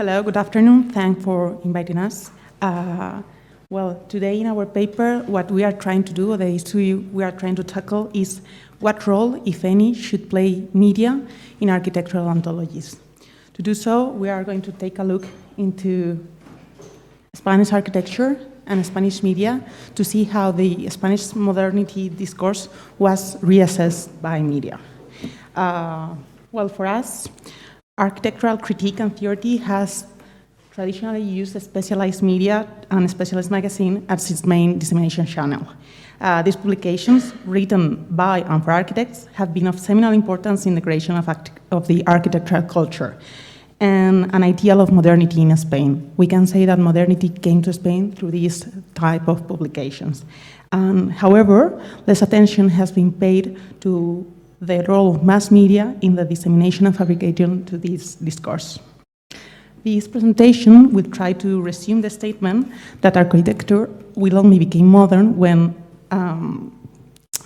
Hello, good afternoon. Thanks for inviting us. Today in our paper, what we are trying to do, or the issue we are trying to tackle is what role, if any, should play media in architectural ontologies. To do so, we are going to take a look into Spanish architecture and Spanish media to see how the Spanish modernity discourse was reassessed by media. For us, architectural critique and theory has traditionally used specialized media and specialized magazine as its main dissemination channel. These publications, written by and for architects, have been of seminal importance in the creation of the architectural culture and an ideal of modernity in Spain. We can say that modernity came to Spain through these type of publications. However, less attention has been paid to the role of mass media in the dissemination and fabrication to this discourse. This presentation will try to resume the statement that architecture will only become modern when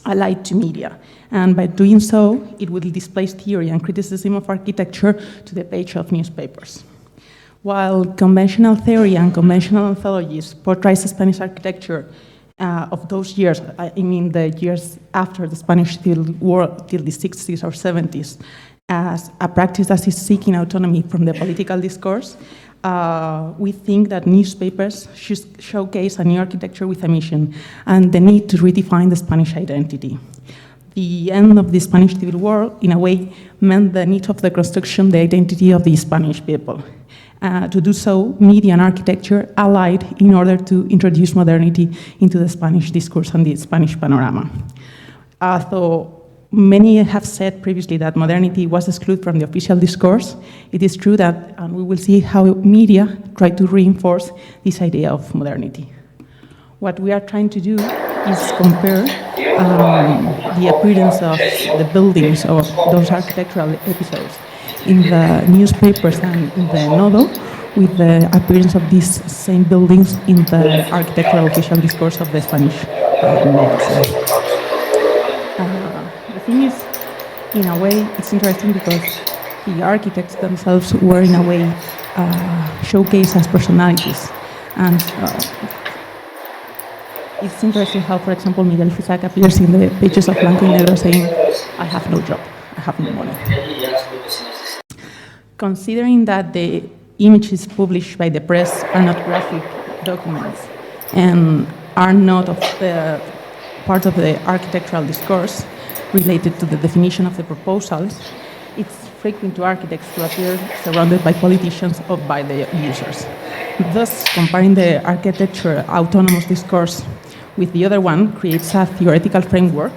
allied to media. And by doing so, it will displace theory and criticism of architecture to the page of newspapers. While conventional theory and conventional anthologies portrays Spanish architecture of those years, I mean the years after the Spanish Civil War till the 60s or 70s, as a practice that is seeking autonomy from the political discourse, we think that newspapers should showcase a new architecture with a mission and the need to redefine the Spanish identity. The end of the Spanish Civil War, in a way, meant the need of the construction, the identity of the Spanish people. To do so, media and architecture allied in order to introduce modernity into the Spanish discourse and the Spanish panorama. Although many have said previously that modernity was excluded from the official discourse, it is true that, and we will see how media try to reinforce this idea of modernity. What we are trying to do is compare the appearance of the buildings of those architectural episodes in the newspapers and in the novel with the appearance of these same buildings in the architectural official discourse of the Spanish medicine. The thing is, in a way, it's interesting because the architects themselves were, in a way, showcased as personalities. And it's interesting how, for example, Miguel Fisac appears in the pages of Blanco y Negro saying, I have no job, I have no money. Considering that the images published by the press are not graphic documents and are not of the part of the architectural discourse related to the definition of the proposals, it's frequent to architects to appear surrounded by politicians or by the users. Thus, comparing the architecture autonomous discourse with the other one creates a theoretical framework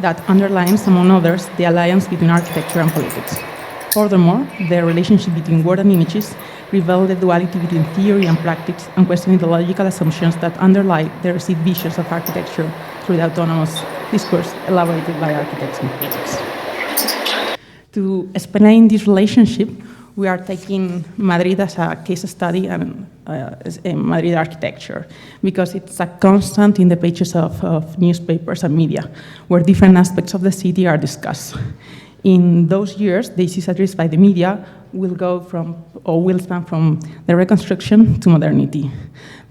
that underlines, among others, the alliance between architecture and politics. Furthermore, the relationship between word and images reveal the duality between theory and practice and question the logical assumptions that underlie the received visions of architecture through the autonomous discourse elaborated by architects and critics. To explain this relationship, we are taking Madrid as a case study and Madrid architecture, because it's a constant in the pages of newspapers and media, where different aspects of the city are discussed. In those years, the issues addressed by the media will span from the reconstruction to modernity.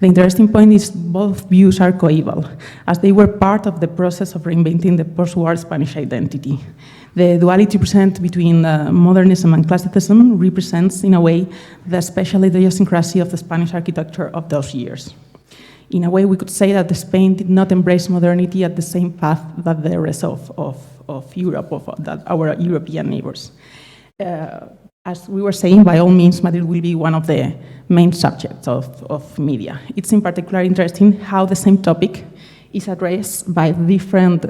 The interesting point is both views are coeval, as they were part of the process of reinventing the post-war Spanish identity. The duality present between modernism and classicism represents, in a way, the special idiosyncrasy of the Spanish architecture of those years. In a way, we could say that Spain did not embrace modernity at the same path that the rest of Europe, our European neighbors. As we were saying, by all means, Madrid will be one of the main subjects of media. It's in particular interesting how the same topic is addressed by different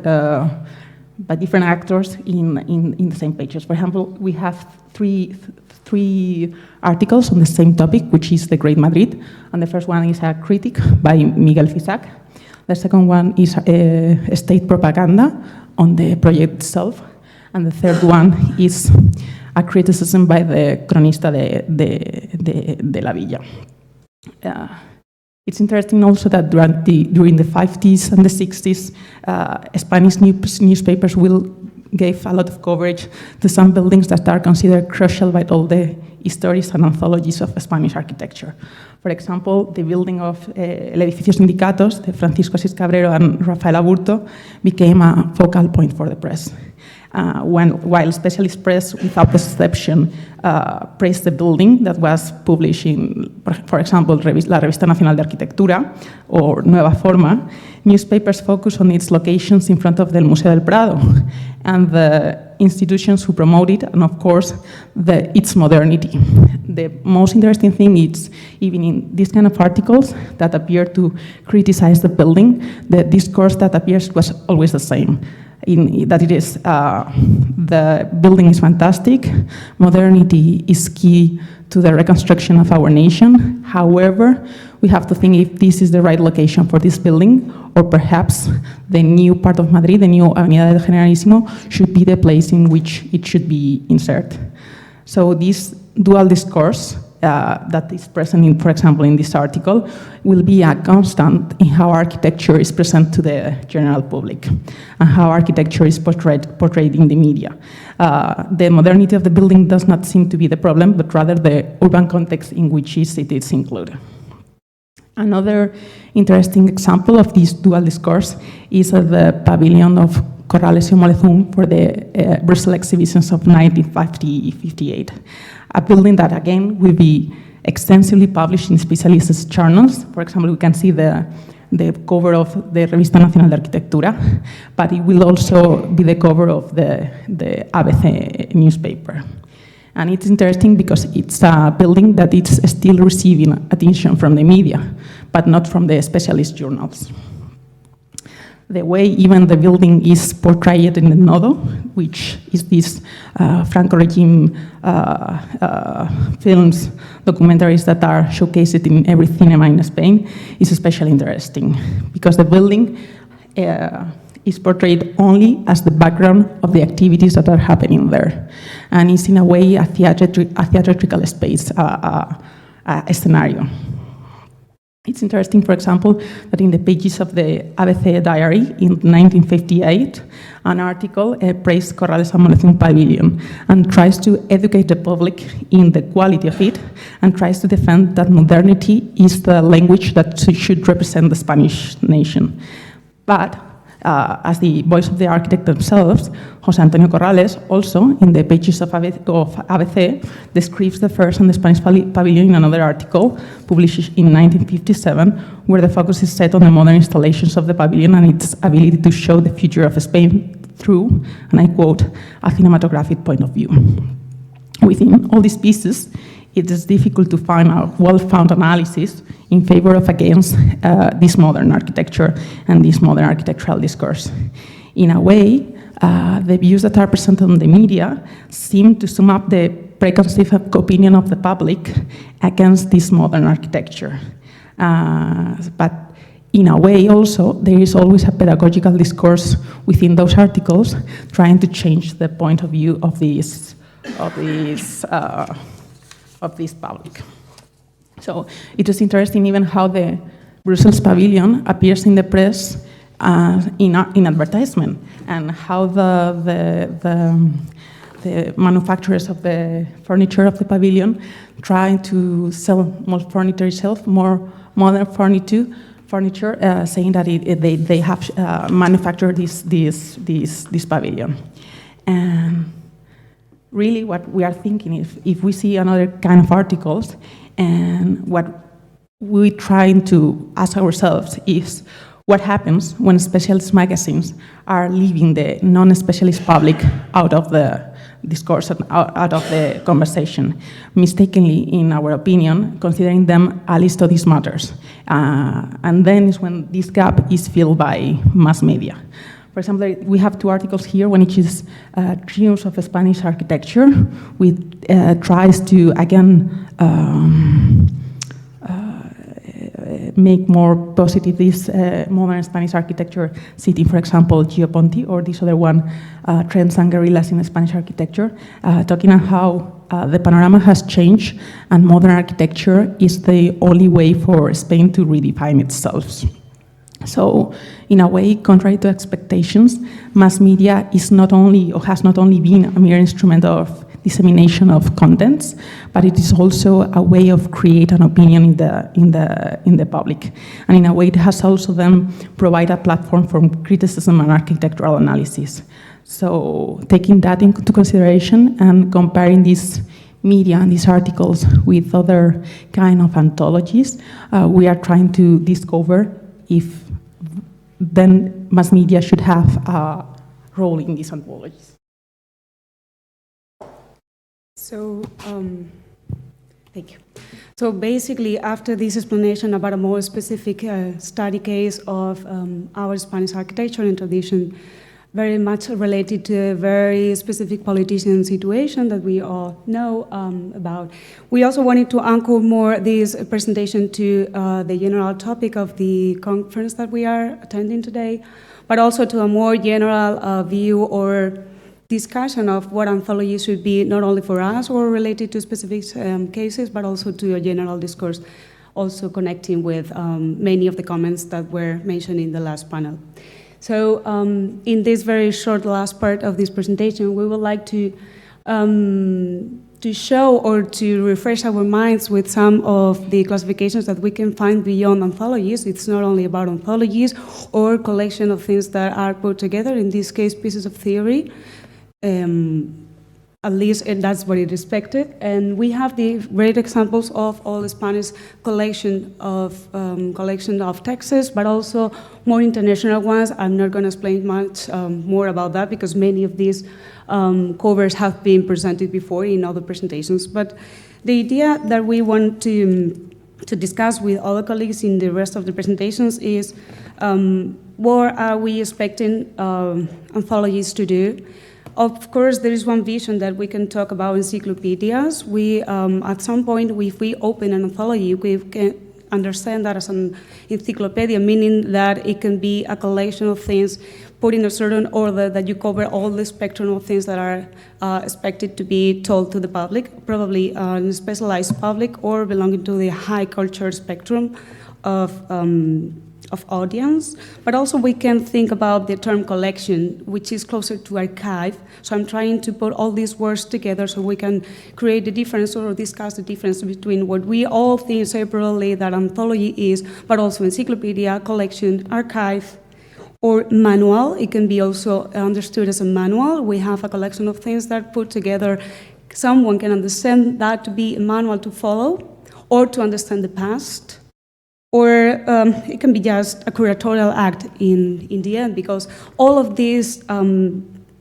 actors in the same pages. For example, we have three articles on the same topic, which is the Great Madrid. And the first one is a critic by Miguel Fisac. The second one is state propaganda on the project itself. And the third one is a criticism by the cronista de la Villa. It's interesting also that during the 50s and the 60s, Spanish newspapers will gave a lot of coverage to some buildings that are considered crucial by all the histories and anthologies of Spanish architecture. For example, the building of El Edificio Sindicatos, de Francisco Asís Cabrero and Rafael Aburto, became a focal point for the press. While specialist press, without exception, praised the building that was published in, for example, La Revista Nacional de Arquitectura or Nueva Forma, newspapers focus on its locations in front of the Museo del Prado and the institutions who promote it, and of course, its modernity. The most interesting thing is, even in these kind of articles that appear to criticize the building, the discourse that appears was always the same. That it is, the building is fantastic, modernity is key to the reconstruction of our nation. However, we have to think if this is the right location for this building, or perhaps the new part of Madrid, the new Avenida del Generalísimo, should be the place in which it should be inserted. So this dual discourse that is present, in, for example, in this article, will be a constant in how architecture is presented to the general public and how architecture is portrayed in the media. The modernity of the building does not seem to be the problem, but rather the urban context in which it is included. Another interesting example of this dual discourse is the Pavilion of Corrales y Moletum for the Brussels exhibitions of 1958. A building that, again, will be extensively published in specialist journals. For example, we can see the cover of the Revista Nacional de Arquitectura, but it will also be the cover of the ABC newspaper. And it's interesting because it's a building that is still receiving attention from the media, but not from the specialist journals. The way even the building is portrayed in the Nodo, which is this Franco regime films, documentaries that are showcased in every cinema in Spain, is especially interesting because the building is portrayed only as the background of the activities that are happening there, and is in a way a theatrical space, a scenario. It's interesting, for example, that in the pages of the ABC diary in 1958, an article praised Corrales and Moletum Pavilion and tries to educate the public in the quality of it and tries to defend that modernity is the language that should represent the Spanish nation. But as the voice of the architect themselves, José Antonio Corrales, also in the pages of ABC, describes the first and the Spanish pavilion in another article published in 1957, where the focus is set on the modern installations of the pavilion and its ability to show the future of Spain through, and I quote, a cinematographic point of view. Within all these pieces, it is difficult to find a well-founded analysis in favor of against this modern architecture and this modern architectural discourse. In a way, the views that are presented on the media seem to sum up the preconceived opinion of the public against this modern architecture. But in a way also, there is always a pedagogical discourse within those articles trying to change the point of view of this public. So it is interesting even how the Brussels pavilion appears in the press in advertisement, and how the manufacturers of the furniture of the pavilion try to sell more furniture itself, more modern furniture, saying that they have manufactured this pavilion. And really what we are thinking, if we see another kind of articles, and what we're trying to ask ourselves is what happens when specialist magazines are leaving the non-specialist public out of the discourse, out of the conversation, mistakenly, in our opinion, considering them allies to these matters. And then is when this gap is filled by mass media. For example, we have two articles here, one which is Triumphs of Spanish Architecture, which tries to, again, make more positive this modern Spanish architecture, citing, for example, Gio Ponti, or this other one, Trends and Guerrillas in Spanish Architecture, talking on how the panorama has changed and modern architecture is the only way for Spain to redefine itself. So, in a way, contrary to expectations, mass media is not only, or has not only been a mere instrument of dissemination of contents, but it is also a way of create an opinion in the public. And in a way, it has also then provide a platform for criticism and architectural analysis. So, taking that into consideration and comparing these media and these articles with other kind of anthologies, we are trying to discover if then mass media should have a role in these anthologies. So, thank you. So basically, after this explanation about a more specific study case of our Spanish architecture and tradition, very much related to a very specific politician situation that we all know about. We also wanted to anchor more this presentation to the general topic of the conference that we are attending today, but also to a more general view or discussion of what anthology should be, not only for us or related to specific cases, but also to a general discourse, also connecting with many of the comments that were mentioned in the last panel. So in this very short last part of this presentation, we would like to show or to refresh our minds with some of the classifications that we can find beyond anthologies. It's not only about anthologies or collection of things that are put together, in this case, pieces of theory. At least that's what it is expected. And we have the great examples of all the Spanish collection of texts, but also more international ones. I'm not going to explain much more about that because many of these covers have been presented before in other presentations. But the idea that we want to discuss with other colleagues in the rest of the presentations is what are we expecting anthologies to do? Of course, there is one vision that we can talk about encyclopedias. We, at some point, if we open an anthology, we can understand that as an encyclopedia, meaning that it can be a collection of things put in a certain order that you cover all the spectrum of things that are expected to be told to the public, probably in a specialized public or belonging to the high culture spectrum of audience, but also we can think about the term collection, which is closer to archive. So I'm trying to put all these words together so we can create the difference or discuss the difference between what we all think separately that anthology is, but also encyclopedia, collection, archive, or manual. It can be also understood as a manual. We have a collection of things that put together. Someone can understand that to be a manual to follow or to understand the past. Or it can be just a curatorial act in the end, because all of these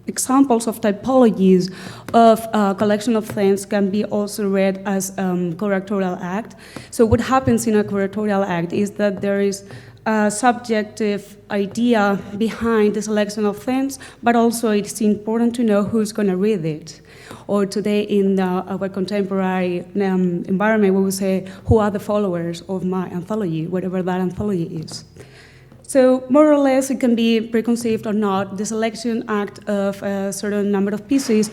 examples of typologies of a collection of things can be also read as curatorial act. So what happens in a curatorial act is that there is a subjective idea behind the selection of things, but also it's important to know who's going to read it. Or today in our contemporary environment, we will say, who are the followers of my anthology, whatever that anthology is. So more or less, it can be preconceived or not, the selection act of a certain number of pieces,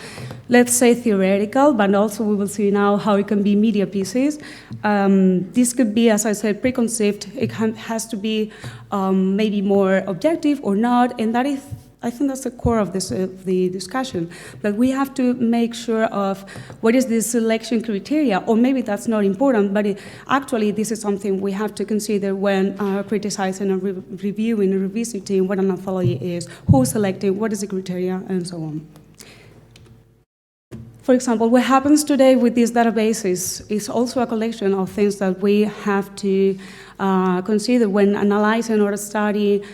let's say theoretical, but also we will see now how it can be media pieces. This could be, as I said, preconceived. It has to be maybe more objective or not, and that is, I think that's the core of this, the discussion, that we have to make sure of what is the selection criteria, or maybe that's not important, but actually this is something we have to consider when criticizing and reviewing and revisiting what an anthology is, who's selecting, what is the criteria, and so on. For example, what happens today with these databases is also a collection of things that we have to consider when analyzing or studying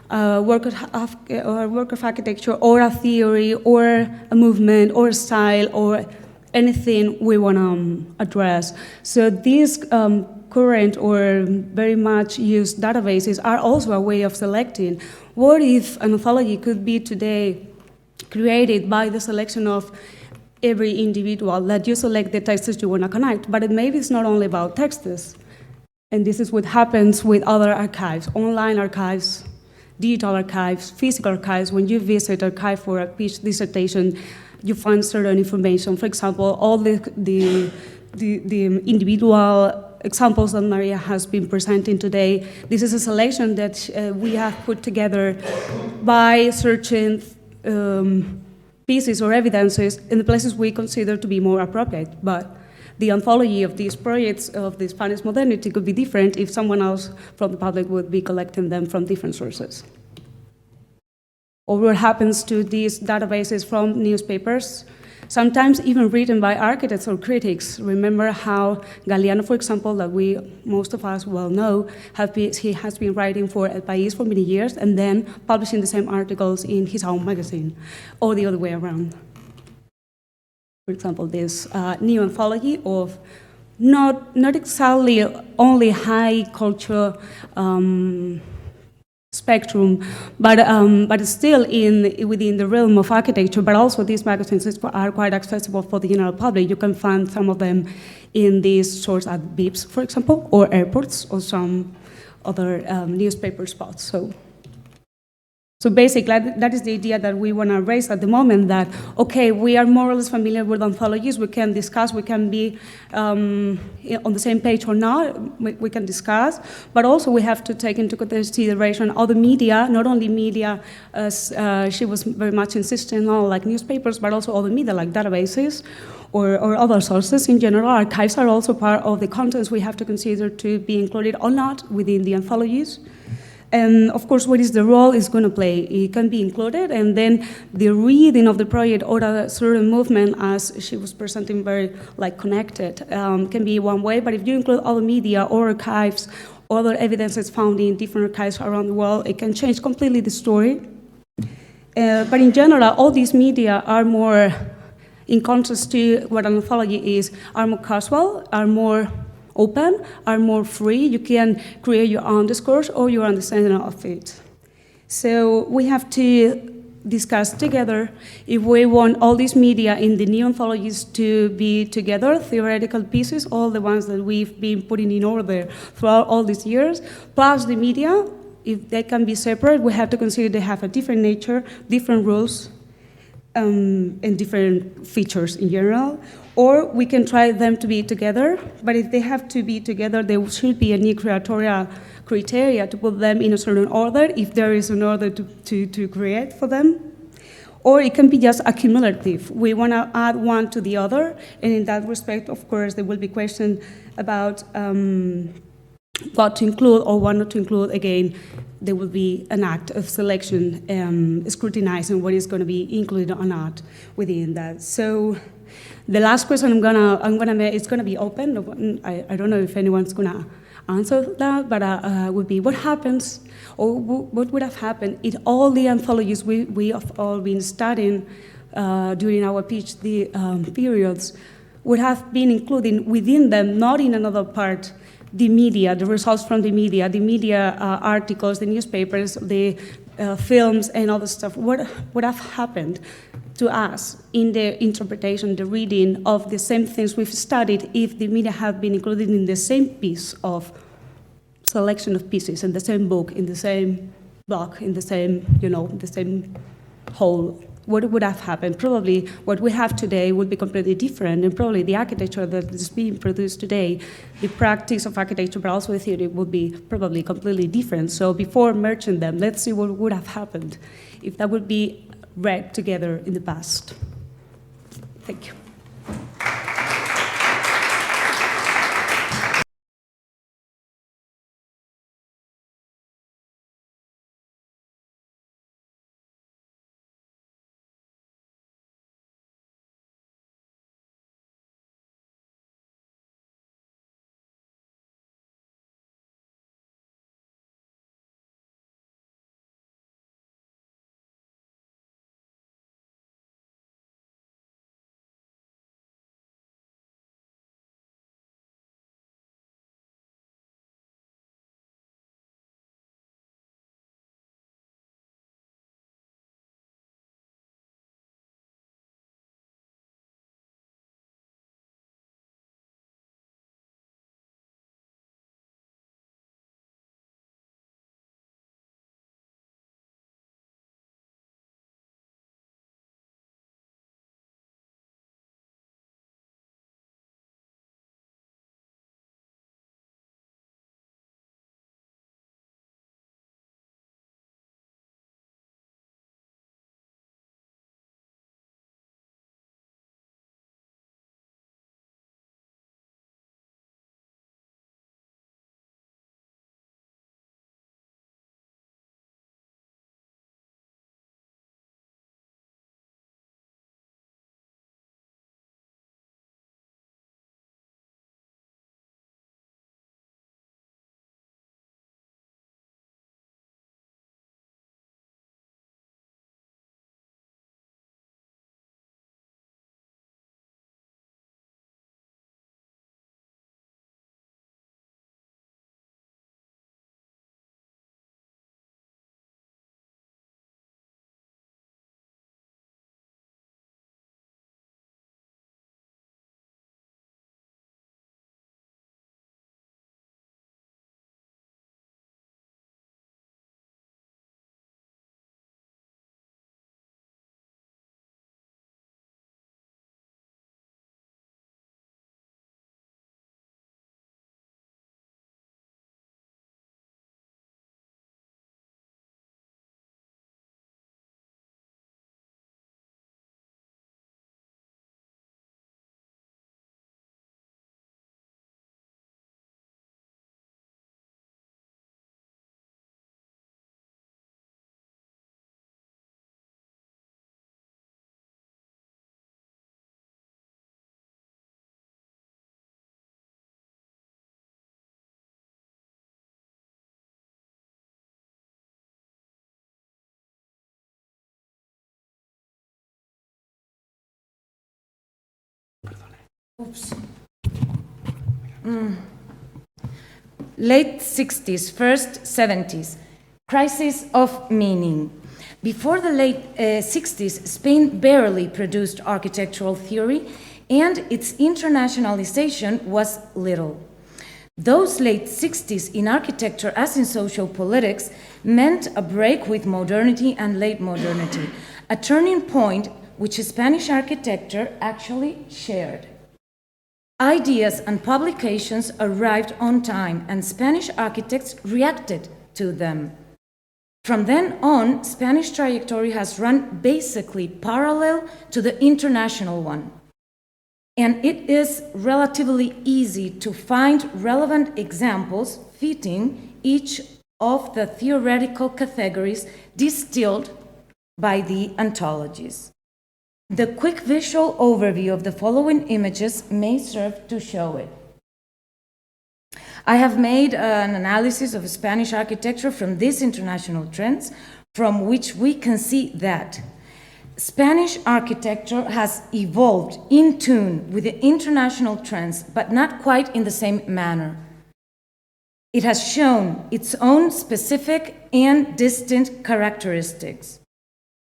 a work of architecture or a theory or a movement or a style or anything we want to address. So these current or very much used databases are also a way of selecting. What if an anthology could be today created by the selection of every individual, that you select the texts you want to connect, but maybe it's not only about texts. And this is what happens with other archives, online archives, digital archives, physical archives. When you visit archive for a PhD dissertation, you find certain information. For example, all the individual examples that Maria has been presenting today. This is a selection that we have put together by searching pieces or evidences in the places we consider to be more appropriate. But the anthology of these projects of the Spanish modernity could be different if someone else from the public would be collecting them from different sources. Or what happens to these databases from newspapers, sometimes even written by architects or critics. Remember how Galeano, for example, that most of us well know, he has been writing for El País for many years and then publishing the same articles in his own magazine, or the other way around. For example, this new anthology of not exactly only high culture spectrum, but still within the realm of architecture, but also these magazines are quite accessible for the general public. You can find some of them in these stores at BIPs, for example, or airports, or some other newspaper spots. So basically, that is the idea that we want to raise at the moment, that, okay, we are more or less familiar with anthologies, we can discuss, we can be on the same page or not, we can discuss, but also we have to take into consideration other media, not only media, as she was very much insisting on, like newspapers, but also other media, like databases, or other sources in general. Archives are also part of the contents we have to consider to be included or not within the anthologies. And of course, what is the role it's going to play? It can be included, and then the reading of the project or a certain movement, as she was presenting, very connected, can be one way. But if you include other media or archives, other evidences found in different archives around the world, it can change completely the story. But in general, all these media are more, in contrast to what an anthology is, are more casual, are more open, are more free. You can create your own discourse or your understanding of it. So we have to discuss together if we want all these media in the new anthologies to be together, theoretical pieces, all the ones that we've been putting in order throughout all these years, plus the media. If they can be separate, we have to consider they have a different nature, different rules, and different features in general. Or we can try them to be together, but if they have to be together, there should be a new curatorial criteria to put them in a certain order, if there is an order to create for them. Or it can be just accumulative. We want to add one to the other, and in that respect, of course, there will be questions about what to include or what not to include. Again, there will be an act of selection, scrutinizing what is going to be included or not within that. So the last question I'm gonna make, it's gonna be open. I don't know if anyone's gonna answer that, but would be what happens, or what would have happened if all the anthologies we have all been studying during our PhD periods would have been included within them, not in another part, the media, the results from the media articles, the newspapers, the films, and all the stuff. What would have happened to us in the interpretation, the reading of the same things we've studied if the media had been included in the same piece of selection of pieces, in the same book, in the same block, in the same, the same whole? What would have happened? Probably what we have today would be completely different, and probably the architecture that is being produced today, the practice of architecture, but also the theory, would be probably completely different. So before merging them, let's see what would have happened if that would be read together in the past. Thank you. Oops. Late 60s, first 70s, crisis of meaning. Before the late 60s, Spain barely produced architectural theory, and its internationalization was little. Those late 60s in architecture, as in social politics, meant a break with modernity and late modernity, a turning point which Spanish architecture actually shared. Ideas and publications arrived on time, and Spanish architects reacted to them. From then on, Spanish trajectory has run basically parallel to the international one. And it is relatively easy to find relevant examples fitting each of the theoretical categories distilled by the anthologies. The quick visual overview of the following images may serve to show it. I have made an analysis of Spanish architecture from these international trends, from which we can see that Spanish architecture has evolved in tune with the international trends, but not quite in the same manner. It has shown its own specific and distinct characteristics.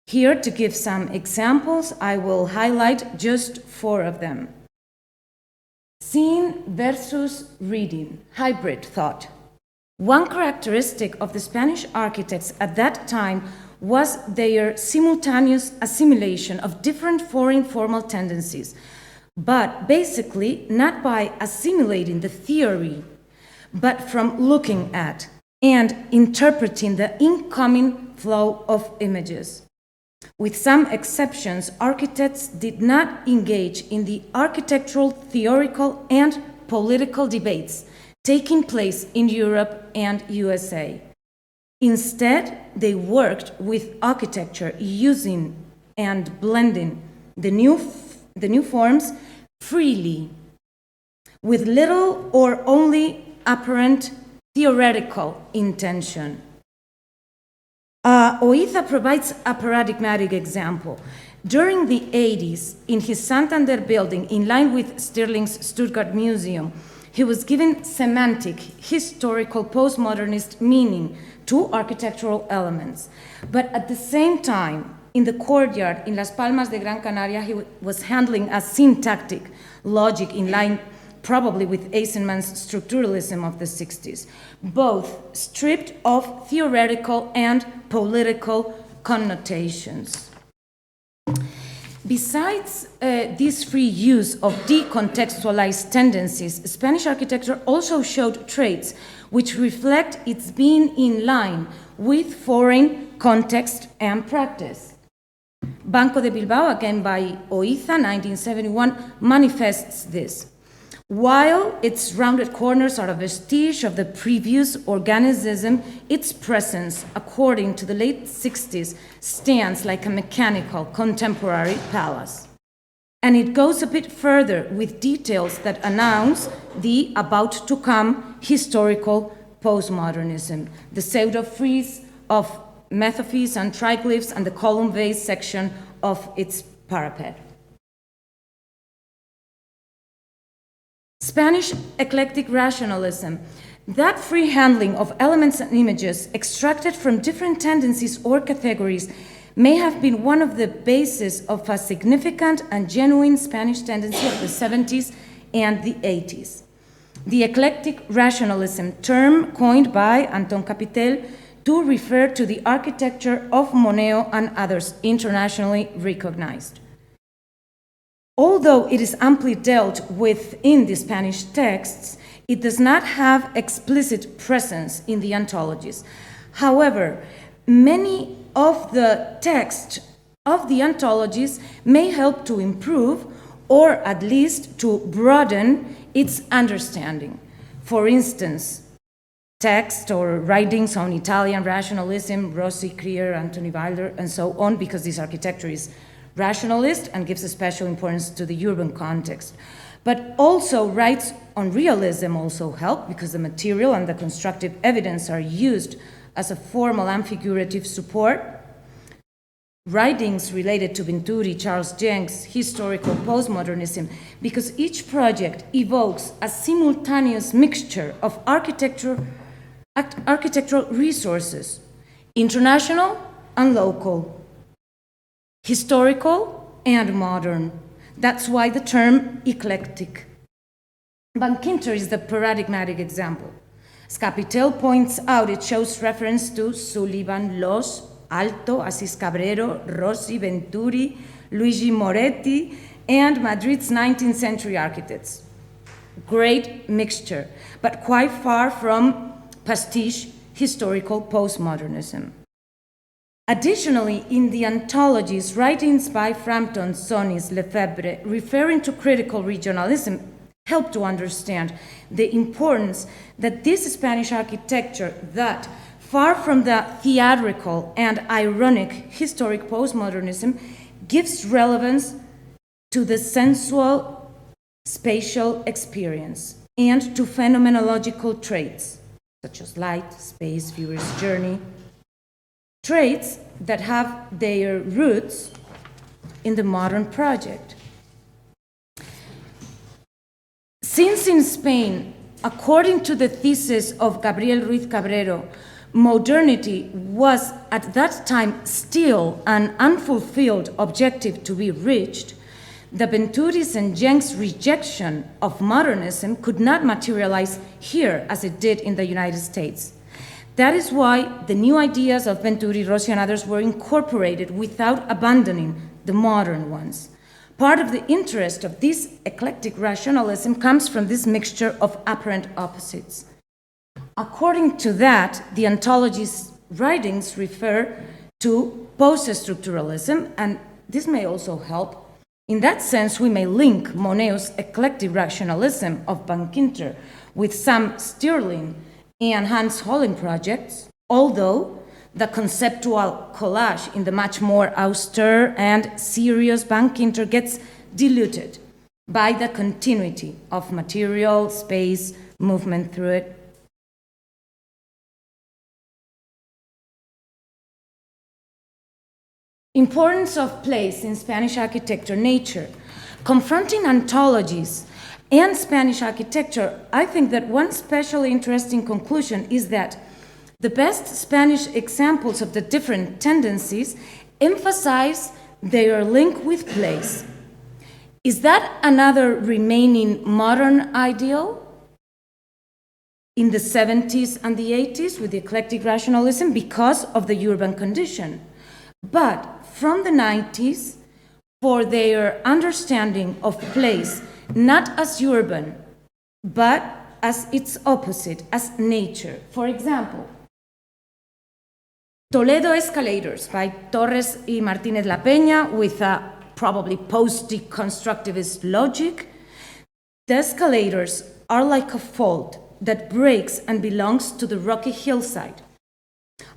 Here, to give some examples, I will highlight just 4 of them. Seeing versus reading, hybrid thought. One characteristic of the Spanish architects at that time was their simultaneous assimilation of different foreign formal tendencies, but basically not by assimilating the theory, but from looking at and interpreting the incoming flow of images. With some exceptions, architects did not engage in the architectural, theoretical, and political debates taking place in Europe and USA. Instead, they worked with architecture, using and blending the new forms freely, with little or only apparent theoretical intention. Oiza provides a paradigmatic example. During the 80s, in his Santander building, in line with Stirling's Stuttgart Museum, he was giving semantic, historical, postmodernist meaning to architectural elements. But at the same time, in the courtyard in Las Palmas de Gran Canaria, he was handling a syntactic logic in line probably with Eisenman's structuralism of the 60s, both stripped of theoretical and political connotations. Besides this free use of decontextualized tendencies, Spanish architecture also showed traits which reflect its being in line with foreign context and practice. Banco de Bilbao, again by Oiza, 1971, manifests this. While its rounded corners are a vestige of the previous organicism, its presence, according to the late 60s, stands like a mechanical contemporary palace. And it goes a bit further with details that announce the about-to-come historical postmodernism, the pseudo-frieze of metophyes and triglyphs and the column vase section of its parapet. Spanish eclectic rationalism, that free handling of elements and images extracted from different tendencies or categories may have been one of the bases of a significant and genuine Spanish tendency of the 70s and the 80s. The eclectic rationalism, term coined by Anton Capitel to refer to the architecture of Moneo and others internationally recognized. Although it is amply dealt with in the Spanish texts, it does not have explicit presence in the anthologies. However, many of the texts of the anthologies may help to improve or at least to broaden its understanding. For instance, text or writings on Italian rationalism, Rossi, Krier, Anthony Wilder, and so on, because this architecture is rationalist and gives a special importance to the urban context. But also writes on realism also help, because the material and the constructive evidence are used as a formal and figurative support. writings related to Venturi, Charles Jenks, historical postmodernism, because each project evokes a simultaneous mixture of architectural resources, international and local, historical and modern. That's why the term eclectic. Bankinter is the paradigmatic example. As Capitel points out, it shows reference to Sullivan, Loss, Alto, Assis Cabrero, Rossi, Venturi, Luigi Moretti, and Madrid's 19th century architects. Great mixture, but quite far from pastiche historical postmodernism. Additionally, in the anthologies, writings by Frampton, Sonis, Lefebvre, referring to critical regionalism, help to understand the importance that this Spanish architecture that, far from the theatrical and ironic historic postmodernism, gives relevance to the sensual spatial experience and to phenomenological traits, such as light, space, viewer's journey, traits that have their roots in the modern project. Since in Spain, according to the thesis of Gabriel Ruiz Cabrero, modernity was at that time still an unfulfilled objective to be reached, the Venturi's and Jenks' rejection of modernism could not materialize here as it did in the United States. That is why the new ideas of Venturi, Rossi, and others were incorporated without abandoning the modern ones. Part of the interest of this eclectic rationalism comes from this mixture of apparent opposites. According to that, the anthology's writings refer to post-structuralism, and this may also help. In that sense, we may link Monet's eclectic rationalism of Bankinter with some Stirling and Hans Hollein projects, although the conceptual collage in the much more austere and serious Bankinter gets diluted by the continuity of material, space, movement through it. Importance of place in Spanish architecture, nature. Confronting anthologies and Spanish architecture, I think that one especially interesting conclusion is that the best Spanish examples of the different tendencies emphasize their link with place. Is that another remaining modern ideal in the 70s and the 80s with the eclectic rationalism because of the urban condition? But from the 90s, for their understanding of place, not as urban, but as its opposite, as nature. For example, Toledo Escalators by Torres y Martínez La Peña with a probably post-deconstructivist logic. The escalators are like a fault that breaks and belongs to the rocky hillside.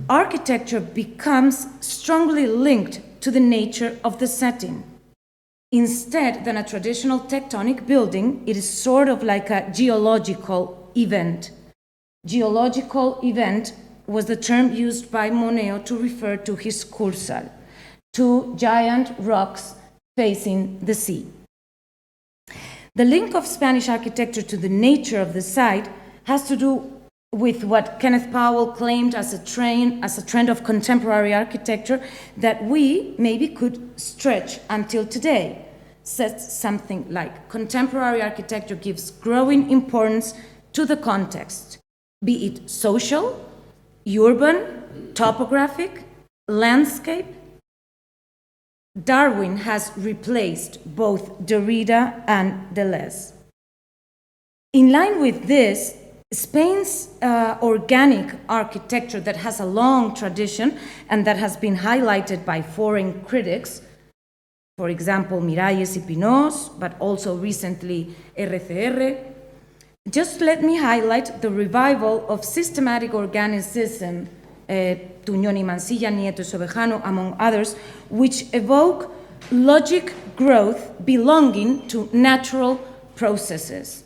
Architecture becomes strongly linked to the nature of the setting. Instead than a traditional tectonic building, it is sort of like a geological event. Geological event was the term used by Monet to refer to his Cursal, two giant rocks facing the sea. The link of Spanish architecture to the nature of the site has to do with what Kenneth Powell claimed as a trend of contemporary architecture that we maybe could stretch until today. Says something like, contemporary architecture gives growing importance to the context, be it social, urban, topographic, landscape. Darwin has replaced both Derrida and Deleuze. In line with this, Spain's organic architecture that has a long tradition and that has been highlighted by foreign critics, for example, Miralles y Pinós, but also recently RCR. Just let me highlight the revival of systematic organicism, Tuñón y Mansilla, Nieto y Sobejano, among others, which evoke logic growth belonging to natural processes.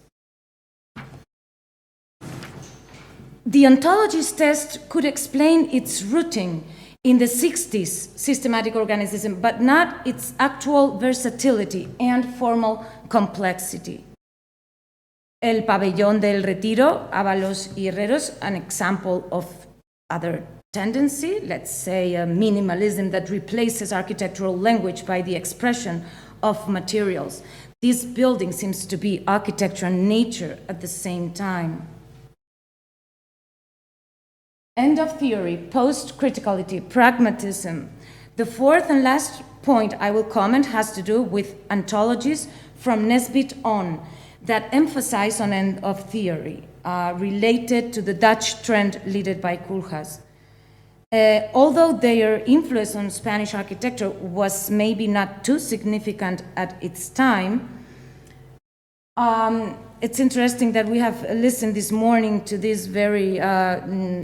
The ontologist test could explain its rooting In the 60s, systematic organicism, but not its actual versatility and formal complexity. El Pabellón del Retiro, Ábalos y Herreros, an example of other tendency, let's say a minimalism that replaces architectural language by the expression of materials. This building seems to be architecture and nature at the same time. End of theory, post-criticality, pragmatism. The fourth and last point I will comment has to do with anthologies from Nesbit on that emphasize on end of theory, related to the Dutch trend led by Koolhaas. Although their influence on Spanish architecture was maybe not too significant at its time, it's interesting that we have listened this morning to this very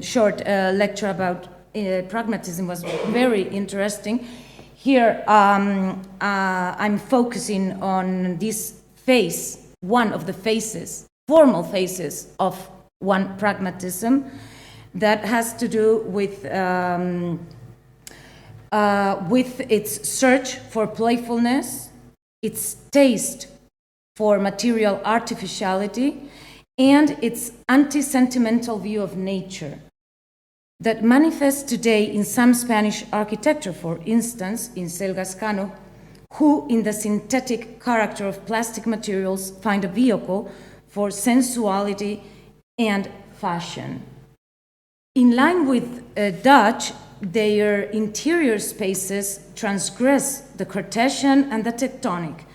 short lecture about pragmatism. Was very interesting. Here I'm focusing on this phase, one of the phases, formal phases of one pragmatism that has to do with its search for playfulness, its taste for material artificiality, and its anti-sentimental view of nature that manifests today in some Spanish architecture, for instance, in Selgas Cano, who in the synthetic character of plastic materials find a vehicle for sensuality and fashion. In line with Dutch, their interior spaces transgress the Cartesian and the tectonic,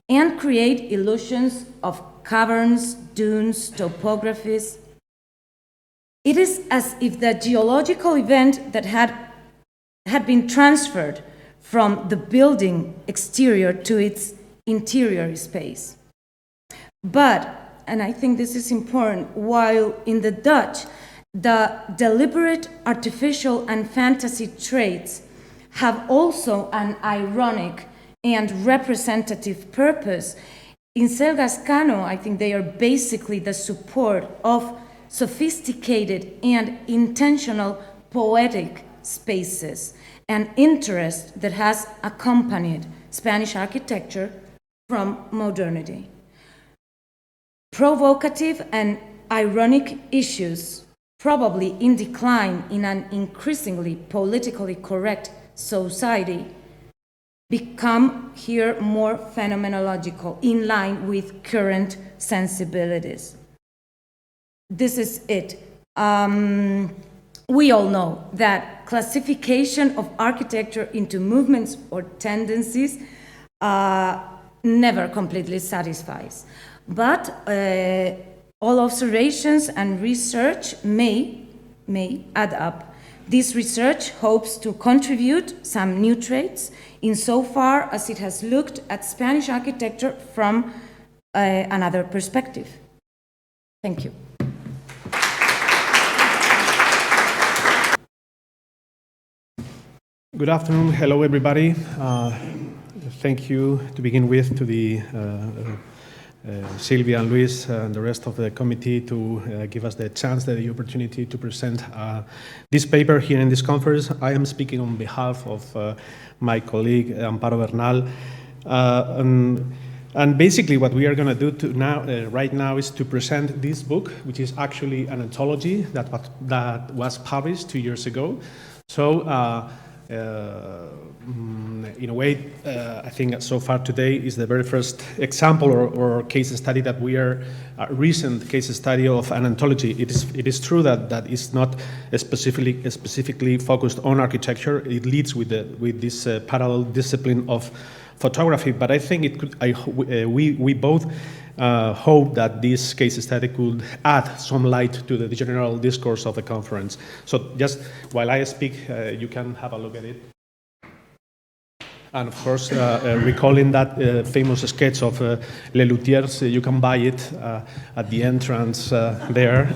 and create illusions of caverns, dunes, topographies. It is as if the geological event that had been transferred from the building exterior to its interior space. But, and I think this is important, while in the Dutch, the deliberate, artificial, and fantasy traits have also an ironic and representative purpose. In Selgas Cano, I think they are basically the support of sophisticated and intentional poetic spaces and interest that has accompanied Spanish architecture from modernity. Provocative and ironic issues, probably in decline in an increasingly politically correct society, become here more phenomenological, in line with current sensibilities. This is it. We all know that classification of architecture into movements or tendencies never completely satisfies. But all observations and research may add up. This research hopes to contribute some new traits insofar as it has looked at Spanish architecture from another perspective. Thank you. Good afternoon. Hello, everybody. Thank you to begin with to the Silvia and Luis and the rest of the committee to give us the chance, the opportunity to present this paper here in this conference. I am speaking on behalf of my colleague Amparo Bernal. And basically what we are going to do right now is to present this book, which is actually an anthology that was published 2 years ago. So in a way, I think so far today is the very first example or case study that we are a recent case study of an anthology. It is true that it's not specifically focused on architecture. It leads with this parallel discipline of photography. But I think it could. We both hope that this case study could add some light to the general discourse of the conference. So just while I speak, you can have a look at it. And of course, recalling that famous sketch of Le Luthiers, you can buy it at the entrance there.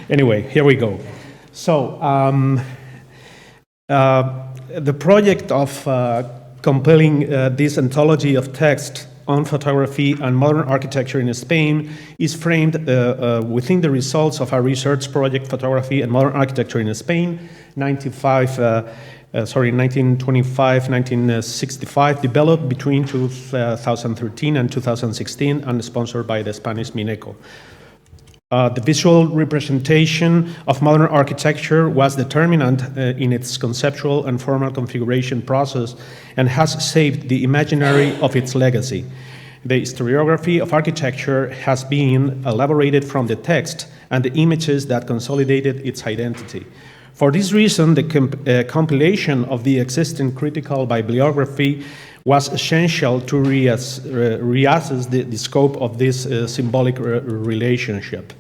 Anyway, here we go. So the project of compiling this anthology of text on photography and modern architecture in Spain is framed within the results of our research project, Photography and Modern Architecture in Spain, 1925-1965, developed between 2013 and 2016 and sponsored by the Spanish Mineco. The visual representation of modern architecture was determinant in its conceptual and formal configuration process and has shaped the imaginary of its legacy. The historiography of architecture has been elaborated from the text and the images that consolidated its identity. For this reason, the compilation of the existing critical bibliography was essential to reassess the scope of this symbolic relationship.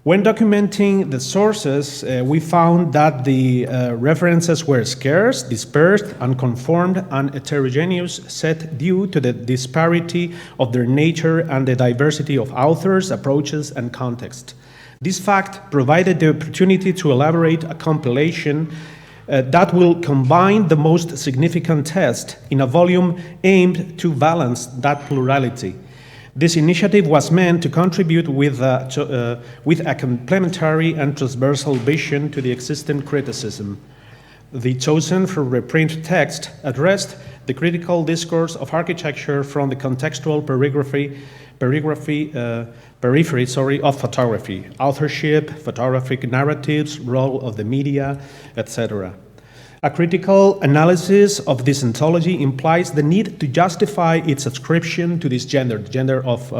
When documenting the sources, we found that the references were scarce, dispersed, unconformed, and heterogeneous, set due to the disparity of their nature and the diversity of authors, approaches, and context. This fact provided the opportunity to elaborate a compilation that will combine the most significant text in a volume aimed to balance that plurality. This initiative was meant to contribute with a complementary and transversal vision to the existing criticism. The chosen for reprint text addressed the critical discourse of architecture from the contextual periphery of photography, authorship, photographic narratives, role of the media, etc. A critical analysis of this anthology implies the need to justify its adscription to this gender, the gender of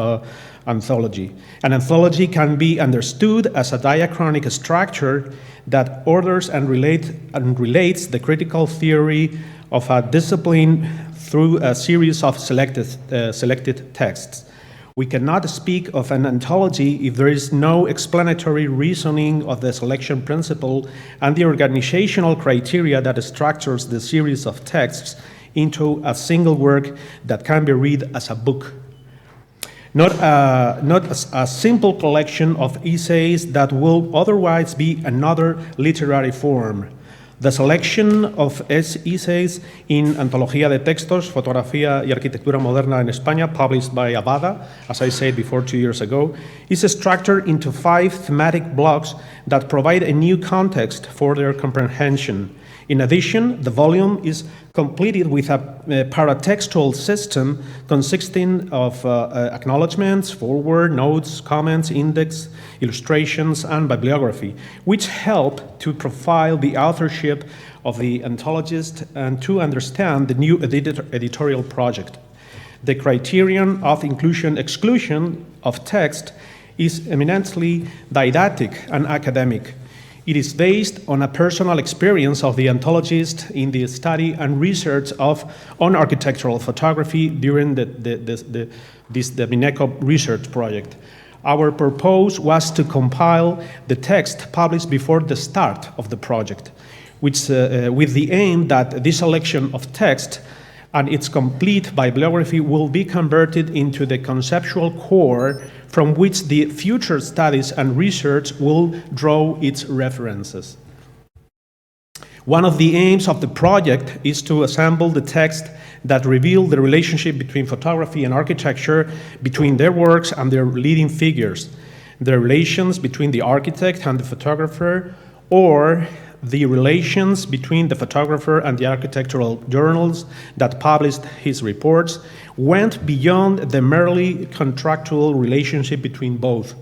anthology. An anthology can be understood as a diachronic structure that orders and relates the critical theory of a discipline through a series of selected texts. We cannot speak of an anthology if there is no explanatory reasoning of the selection principle and the organizational criteria that structures the series of texts into a single work that can be read as a book. Not a simple collection of essays that will otherwise be another literary form. The selection of essays in Antología de Textos, Fotografía y Arquitectura Moderna en España, published by Abada, as I said before 2 years ago, is structured into 5 thematic blocks that provide a new context for their comprehension. In addition, the volume is completed with a paratextual system consisting of acknowledgements, foreword, notes, comments, index, illustrations, and bibliography, which help to profile the authorship of the anthologist and to understand the new editorial project. The criterion of inclusion-exclusion of text is eminently didactic and academic. It is based on a personal experience of the anthologist in the study and research on architectural photography during the Mineco research project. Our purpose was to compile the text published before the start of the project, which, with the aim that this selection of text and its complete bibliography will be converted into the conceptual core from which the future studies and research will draw its references. One of the aims of the project is to assemble the text that reveal the relationship between photography and architecture, between their works and their leading figures, the relations between the architect and the photographer, or the relations between the photographer and the architectural journals that published his reports went beyond the merely contractual relationship between both.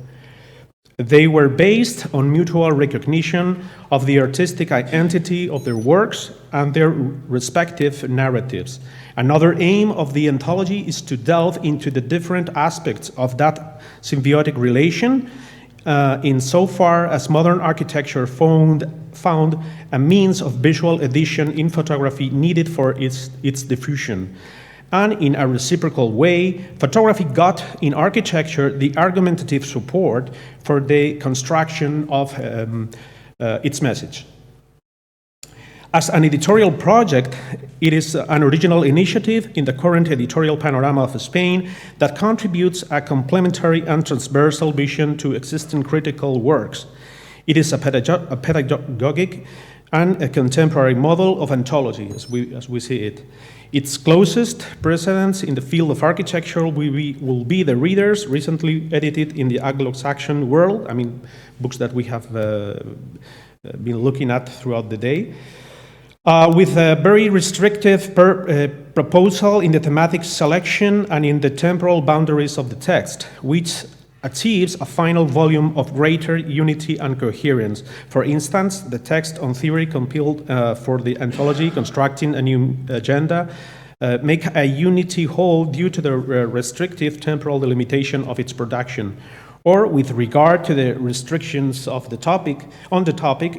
They were based on mutual recognition of the artistic identity of their works and their respective narratives. Another aim of the anthology is to delve into the different aspects of that symbiotic relation, insofar as modern architecture found a means of visual edition in photography needed for its diffusion. And in a reciprocal way, photography got in architecture the argumentative support for the construction of its message. As an editorial project, it is an original initiative in the current editorial panorama of Spain that contributes a complementary and transversal vision to existing critical works. It is a pedagogic and a contemporary model of anthology, as we see it. Its closest precedents in the field of architecture will be the readers recently edited in the Anglo-Saxon world, I mean, books that we have been looking at throughout the day, with a very restrictive proposal in the thematic selection and in the temporal boundaries of the text, which achieves a final volume of greater unity and coherence. For instance, the text on theory compiled for the anthology, Constructing a New Agenda, make a unity whole due to the restrictive temporal delimitation of its production. Or with regard to the restrictions of the topic,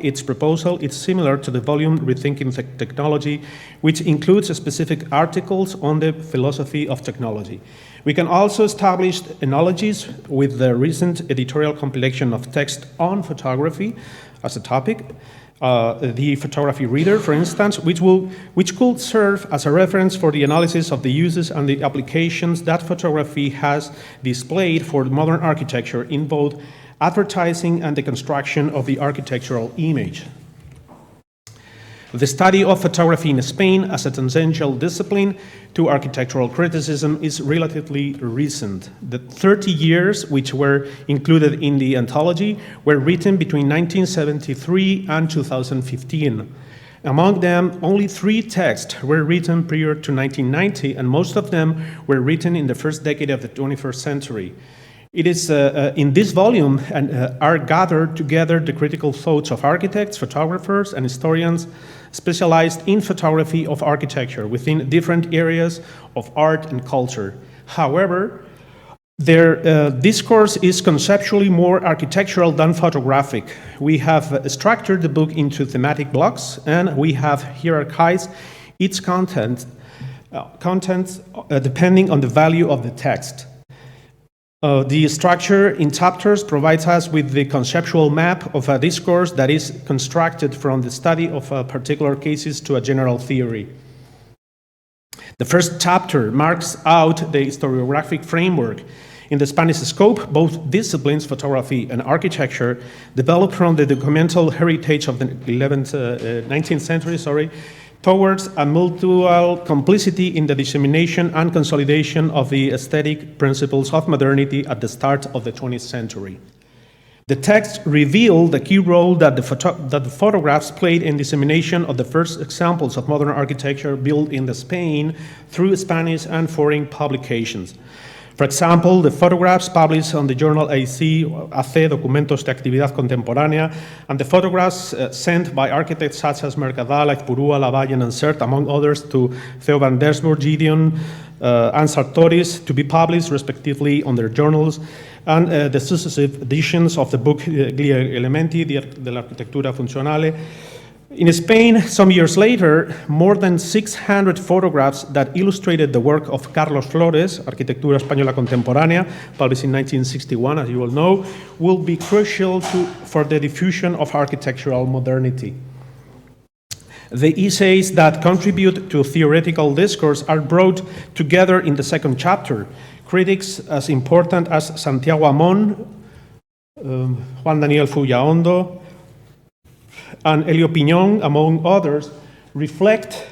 its proposal is similar to the volume Rethinking Technology, which includes specific articles on the philosophy of technology. We can also establish analogies with the recent editorial compilation of text on photography as a topic, the photography reader, for instance, which could serve as a reference for the analysis of the uses and the applications that photography has displayed for modern architecture in both advertising and the construction of the architectural image. The study of photography in Spain as a tangential discipline to architectural criticism is relatively recent. The 30 years which were included in the anthology were written between 1973 and 2015. Among them, only 3 texts were written prior to 1990, and most of them were written in the first decade of the 21st century. It is in this volume are gathered together the critical thoughts of architects, photographers, and historians specialized in photography of architecture within different areas of art and culture. However, their discourse is conceptually more architectural than photographic. We have structured the book into thematic blocks, and we have hierarchized its content depending on the value of the text. The structure in chapters provides us with the conceptual map of a discourse that is constructed from the study of particular cases to a general theory. The first chapter marks out the historiographic framework. In the Spanish scope, both disciplines, photography and architecture, developed from the documental heritage of the 19th century, towards a mutual complicity in the dissemination and consolidation of the aesthetic principles of modernity at the start of the 20th century. The text revealed the key role that the photographs played in dissemination of the first examples of modern architecture built in Spain through Spanish and foreign publications. For example, the photographs published on the journal AC Documentos de Actividad Contemporánea, and the photographs sent by architects such as Mercadal, Aizpurua, Lavallen, and Sert, among others, to Theo van Dersburg, Gideon, and Sartoris, to be published respectively on their journals, and the successive editions of the book Gli Elementi dell'Architettura Funzionale. In Spain, some years later, more than 600 photographs that illustrated the work of Carlos Flores, Arquitectura Española Contemporánea, published in 1961, as you all know, will be crucial for the diffusion of architectural modernity. The essays that contribute to theoretical discourse are brought together in the second chapter. Critics as important as Santiago Amón, Juan Daniel Fullaondo, and Elio Piñón, among others, reflect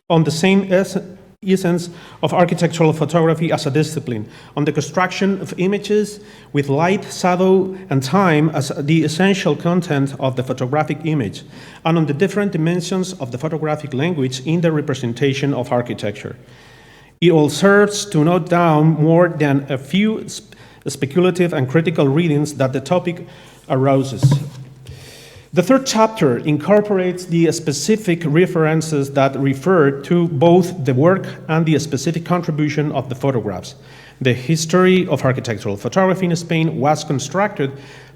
on the same essence of architectural photography as a discipline, on the construction of images with light, shadow, and time as the essential content of the photographic image, and on the different dimensions of the photographic language in the representation of architecture. It all serves to note down more than a few speculative and critical readings that the topic arouses. The third chapter incorporates the specific references that refer to both the work and the specific contribution of the photographs. The history of architectural photography in Spain was constructed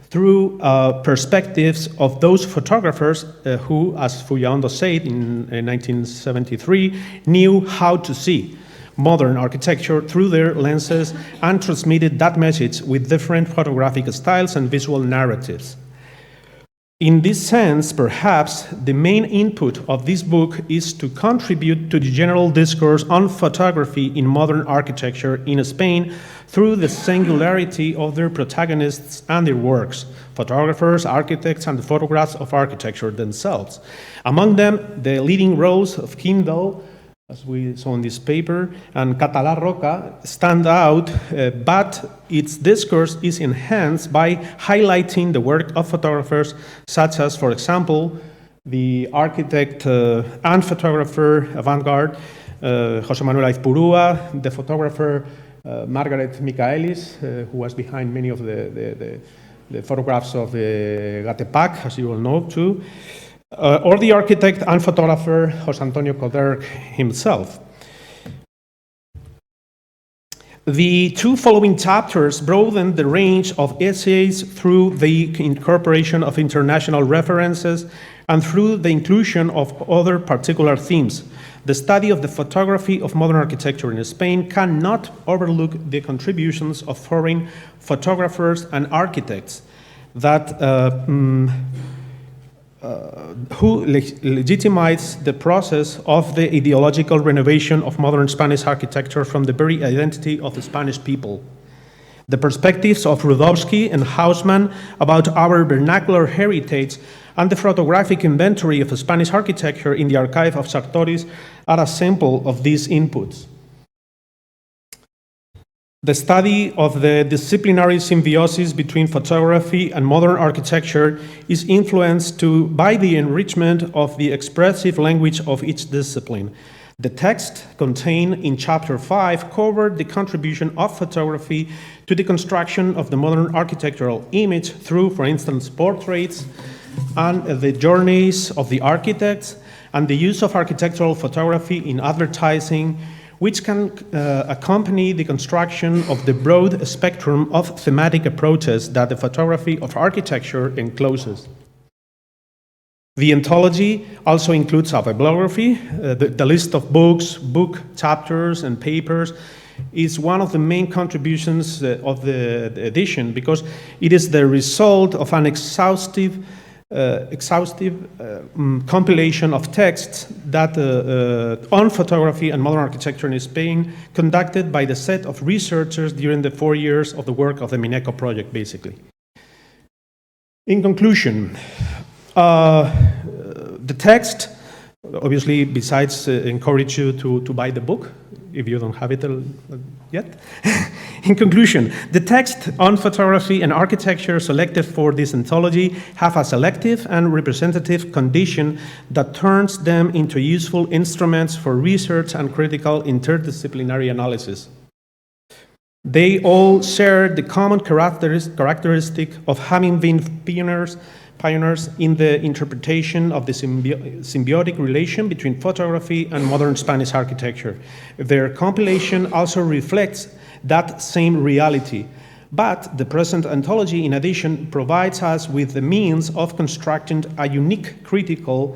through perspectives of those photographers who, as Fullaondo said in 1973, knew how to see modern architecture through their lenses and transmitted that message with different photographic styles and visual narratives. In this sense, perhaps the main input of this book is to contribute to the general discourse on photography in modern architecture in Spain through the singularity of their protagonists and their works, photographers, architects, and the photographs of architecture themselves. Among them, the leading roles of Kim Do, as we saw in this paper, and Català Roca stand out, but its discourse is enhanced by highlighting the work of photographers such as, for example, the architect and photographer avant-garde José Manuel Aizpurua, the photographer Margaret Michaelis, who was behind many of the photographs of the Gatepac, as you all know too, or the architect and photographer José Antonio Coderch himself. The two following chapters broaden the range of essays through the incorporation of international references and through the inclusion of other particular themes. The study of the photography of modern architecture in Spain cannot overlook the contributions of foreign photographers and architects that who legitimize the process of the ideological renovation of modern Spanish architecture from the very identity of the Spanish people. The perspectives of Rudowski and Hausmann about our vernacular heritage and the photographic inventory of Spanish architecture in the archive of Sartoris are a sample of these inputs. The study of the disciplinary symbiosis between photography and modern architecture is influenced by the enrichment of the expressive language of each discipline. The text contained in Chapter 5 covered the contribution of photography to the construction of the modern architectural image through, for instance, portraits and the journeys of the architects, and the use of architectural photography in advertising, which can accompany the construction of the broad spectrum of thematic approaches that the photography of architecture encloses. The anthology also includes a bibliography. The list of books, book chapters, and papers is one of the main contributions of the edition because it is the result of an exhaustive compilation of texts that on photography and modern architecture in Spain conducted by the set of researchers during the 4 years of the work of the Mineco project, basically. In conclusion, the text, obviously, besides encourage you to buy the book, if you don't have it yet. In conclusion, the text on photography and architecture selected for this anthology have a selective and representative condition that turns them into useful instruments for research and critical interdisciplinary analysis. They all share the common characteristic of having been pioneers in the interpretation of the symbiotic relation between photography and modern Spanish architecture. Their compilation also reflects that same reality, but the present anthology, in addition, provides us with the means of constructing a unique critical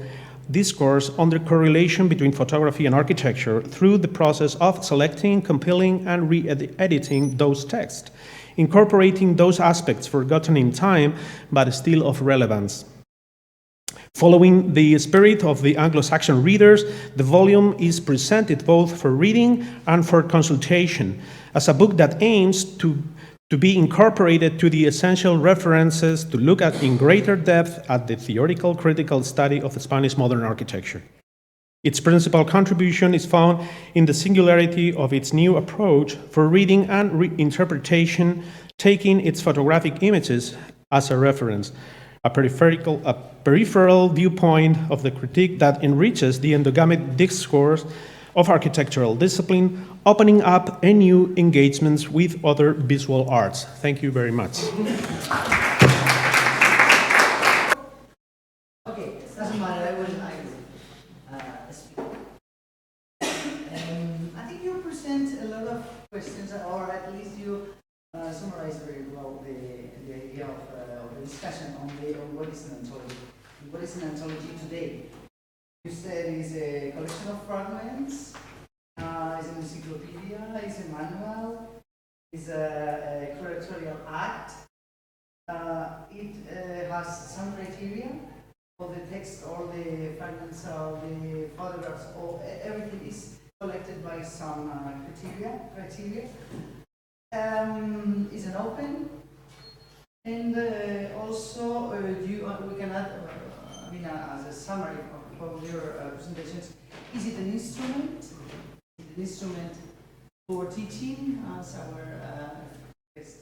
discourse on the correlation between photography and architecture through the process of selecting, compiling, and re-editing those texts, incorporating those aspects forgotten in time but still of relevance. Following the spirit of the Anglo-Saxon readers, the volume is presented both for reading and for consultation as a book that aims to be incorporated to the essential references to look at in greater depth at the theoretical critical study of Spanish modern architecture. Its principal contribution is found in the singularity of its new approach for reading and reinterpretation, taking its photographic images as a reference, a peripheral viewpoint of the critique that enriches the endogamic discourse of architectural discipline, opening up a new engagements with other visual arts. Thank you very much. Okay, doesn't matter, I will speak. I think you present a lot of questions, or at least you summarize very well the idea of the discussion on what is an anthology. What is an anthology today? You said it's a collection of fragments, it's an encyclopedia, it's a manual, it's a curatorial act. It has some criteria. All the text, all the fragments, all the photographs, everything is collected by some criteria. Is an open, and also we can add, as a summary of your presentations, is it an instrument? Is it an instrument for teaching, as our guest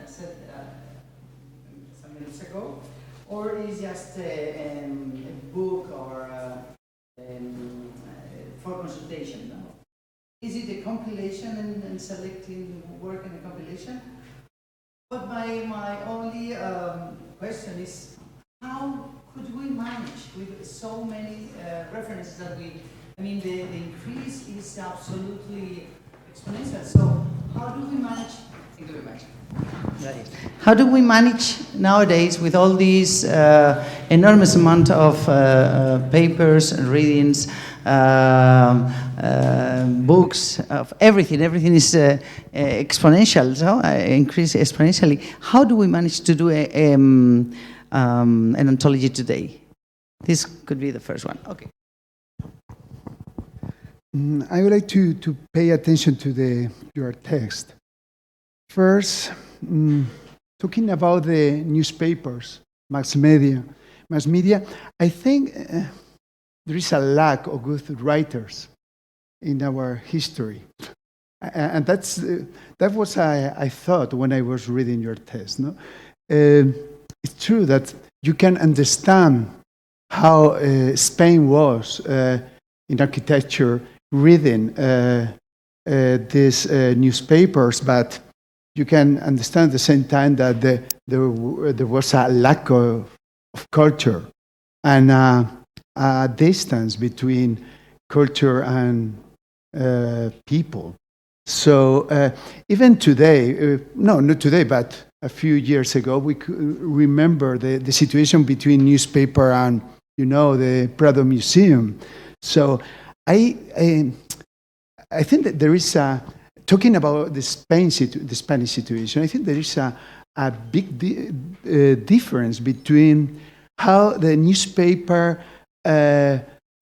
said some minutes ago, or is just a book or for consultation? No? Is it a compilation and selecting work in a compilation? But my only question is, how could we manage with so many references that the increase is absolutely exponential. So how do we manage? Thank you very much. Right. How do we manage nowadays with all these enormous amount of papers and readings, books, of everything? Everything is exponential, so increase exponentially. How do we manage to do an anthology today? This could be the first one. Okay. I would like to pay attention to your text. First, talking about the newspapers, mass media, I think there is a lack of good writers in our history. And that was I thought when I was reading your text. No? It's true that you can understand how Spain was in architecture reading these newspapers, but you can understand at the same time that there was a lack of culture and a distance between culture and people. So even today, no, not today, but a few years ago, we could remember the situation between newspaper and, the Prado Museum. So I think that there is talking about the Spanish situation, I think there is a big difference between how the newspaper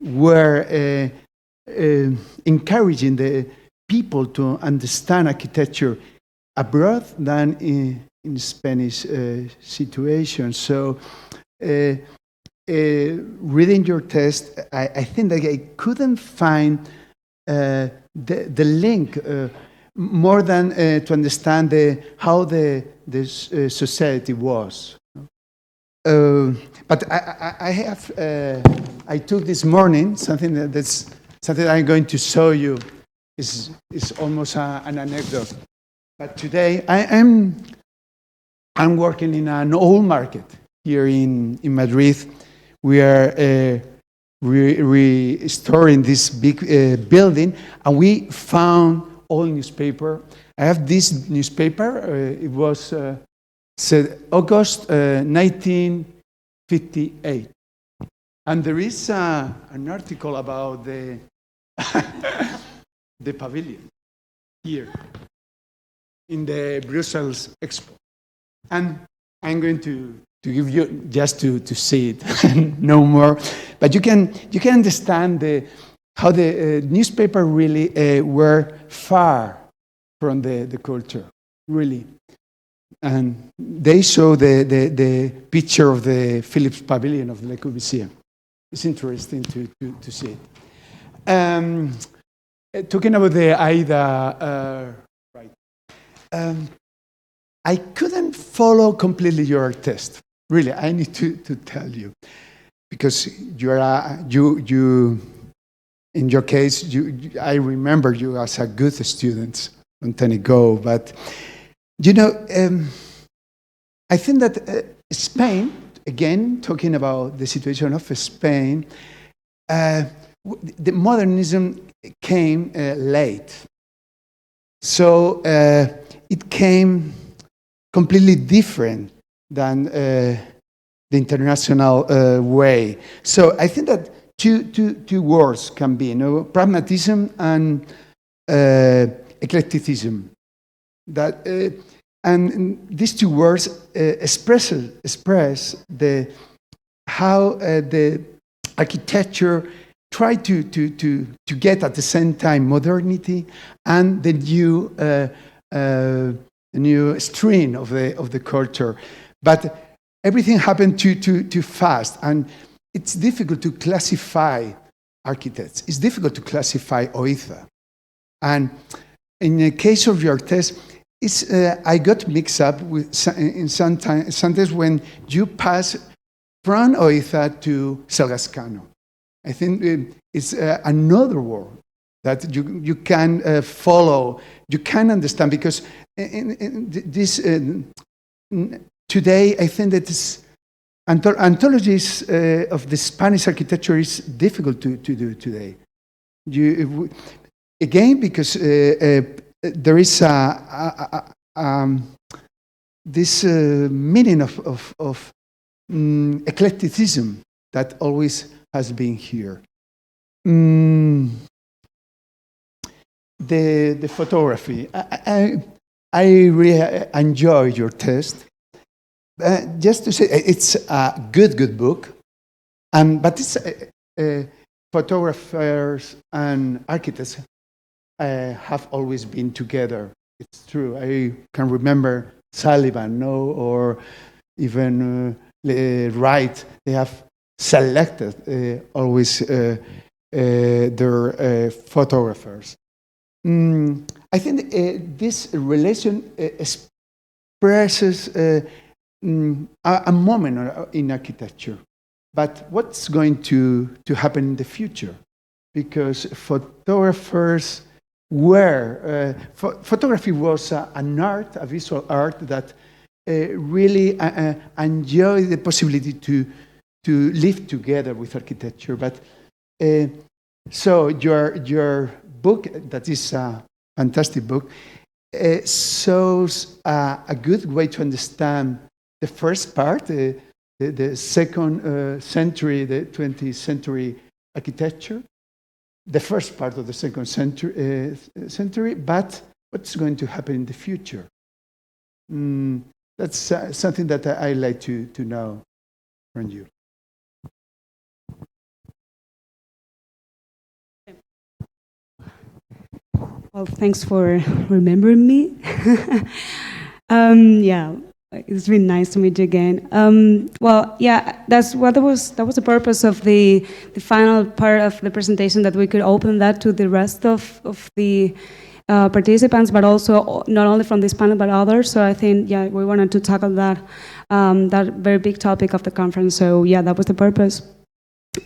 were encouraging the people to understand architecture abroad than in Spanish situation. So reading your text, I think that I couldn't find the link more than to understand how the society was. But I took this morning something something I'm going to show you. Is almost an anecdote. But today I'm working in an old market here in Madrid. We are restoring this big building, and we found old newspaper. I have this newspaper. It was said August 1958, and there is an article about the the pavilion here in the Brussels Expo, and I'm going to give you just to see it, no more. But you can understand how the newspaper really were far from the culture, really. And they show the picture of the Philips Pavilion of Le Corbusier. It's interesting to see it. Talking about the AIDA, right? I couldn't follow completely your test. Really, I need to tell you, because you in your case, I remember you as a good student long time ago. But I think that Spain, again, talking about the situation of Spain, the modernism came late. So it came completely different than the international way. So I think that two words can be, pragmatism and eclecticism. That And these two words express how the architecture try to get at the same time modernity and the new strain of the culture. But everything happened too fast, and it's difficult to classify architects. It's difficult to classify OITHA. And in the case of your test, I got mixed up with sometimes when you pass from OITHA to Selgascano. I think it's another world that you can follow, you can understand, because this today I think that anthologies of the Spanish architecture is difficult to do today. Again, because there is this meaning of eclecticism that always has been here. The photography. I really enjoy your test. Just to say, it's a good book, but it's photographers and architects have always been together. It's true. I can remember Sullivan, or even Wright. They have selected always their photographers. I think this relation expresses a moment in architecture. But what's going to happen in the future? Because photographers were, photography was an art, a visual art that really enjoyed the possibility to live together with architecture. But so your book, that is a fantastic book, shows a good way to understand the first part, the second century, the 20th century architecture, the first part of the second century, but what's going to happen in the future? That's something that I like to know from you. Well, thanks for remembering me. Yeah, it's been nice to meet you again. Well, yeah, that was the purpose of the final part of the presentation, that we could open that to the rest of the participants, but also not only from this panel but others. So I think, yeah, we wanted to tackle that that very big topic of the conference. So yeah, that was the purpose.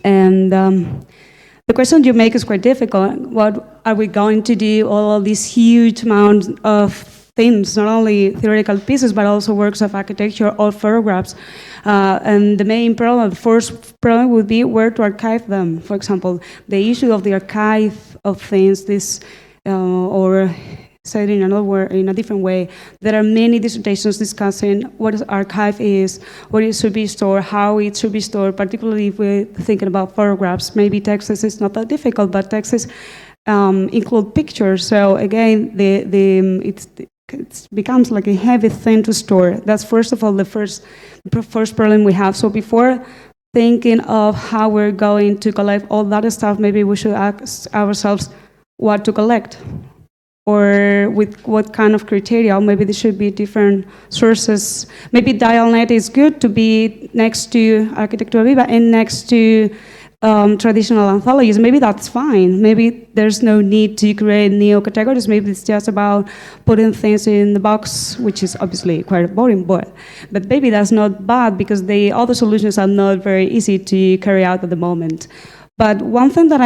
And the question you make is quite difficult. What are we going to do? All of these huge amounts of things, not only theoretical pieces, but also works of architecture or photographs. And the main problem, the first problem would be where to archive them. For example, the issue of the archive of things, or said in another word, in a different way, there are many dissertations discussing what an archive is, what it should be stored, how it should be stored, particularly if we're thinking about photographs. Maybe texts is not that difficult, but texts include pictures. So again, it becomes like a heavy thing to store. That's first of all the first problem we have. So before thinking of how we're going to collect all that stuff, maybe we should ask ourselves what to collect, or with what kind of criteria. Maybe there should be different sources. Maybe DialNet is good to be next to Arquitectura Viva and next to traditional anthologies. Maybe that's fine. Maybe there's no need to create new categories. Maybe it's just about putting things in the box, which is obviously quite boring, but maybe that's not bad, because the other solutions are not very easy to carry out at the moment. But one thing that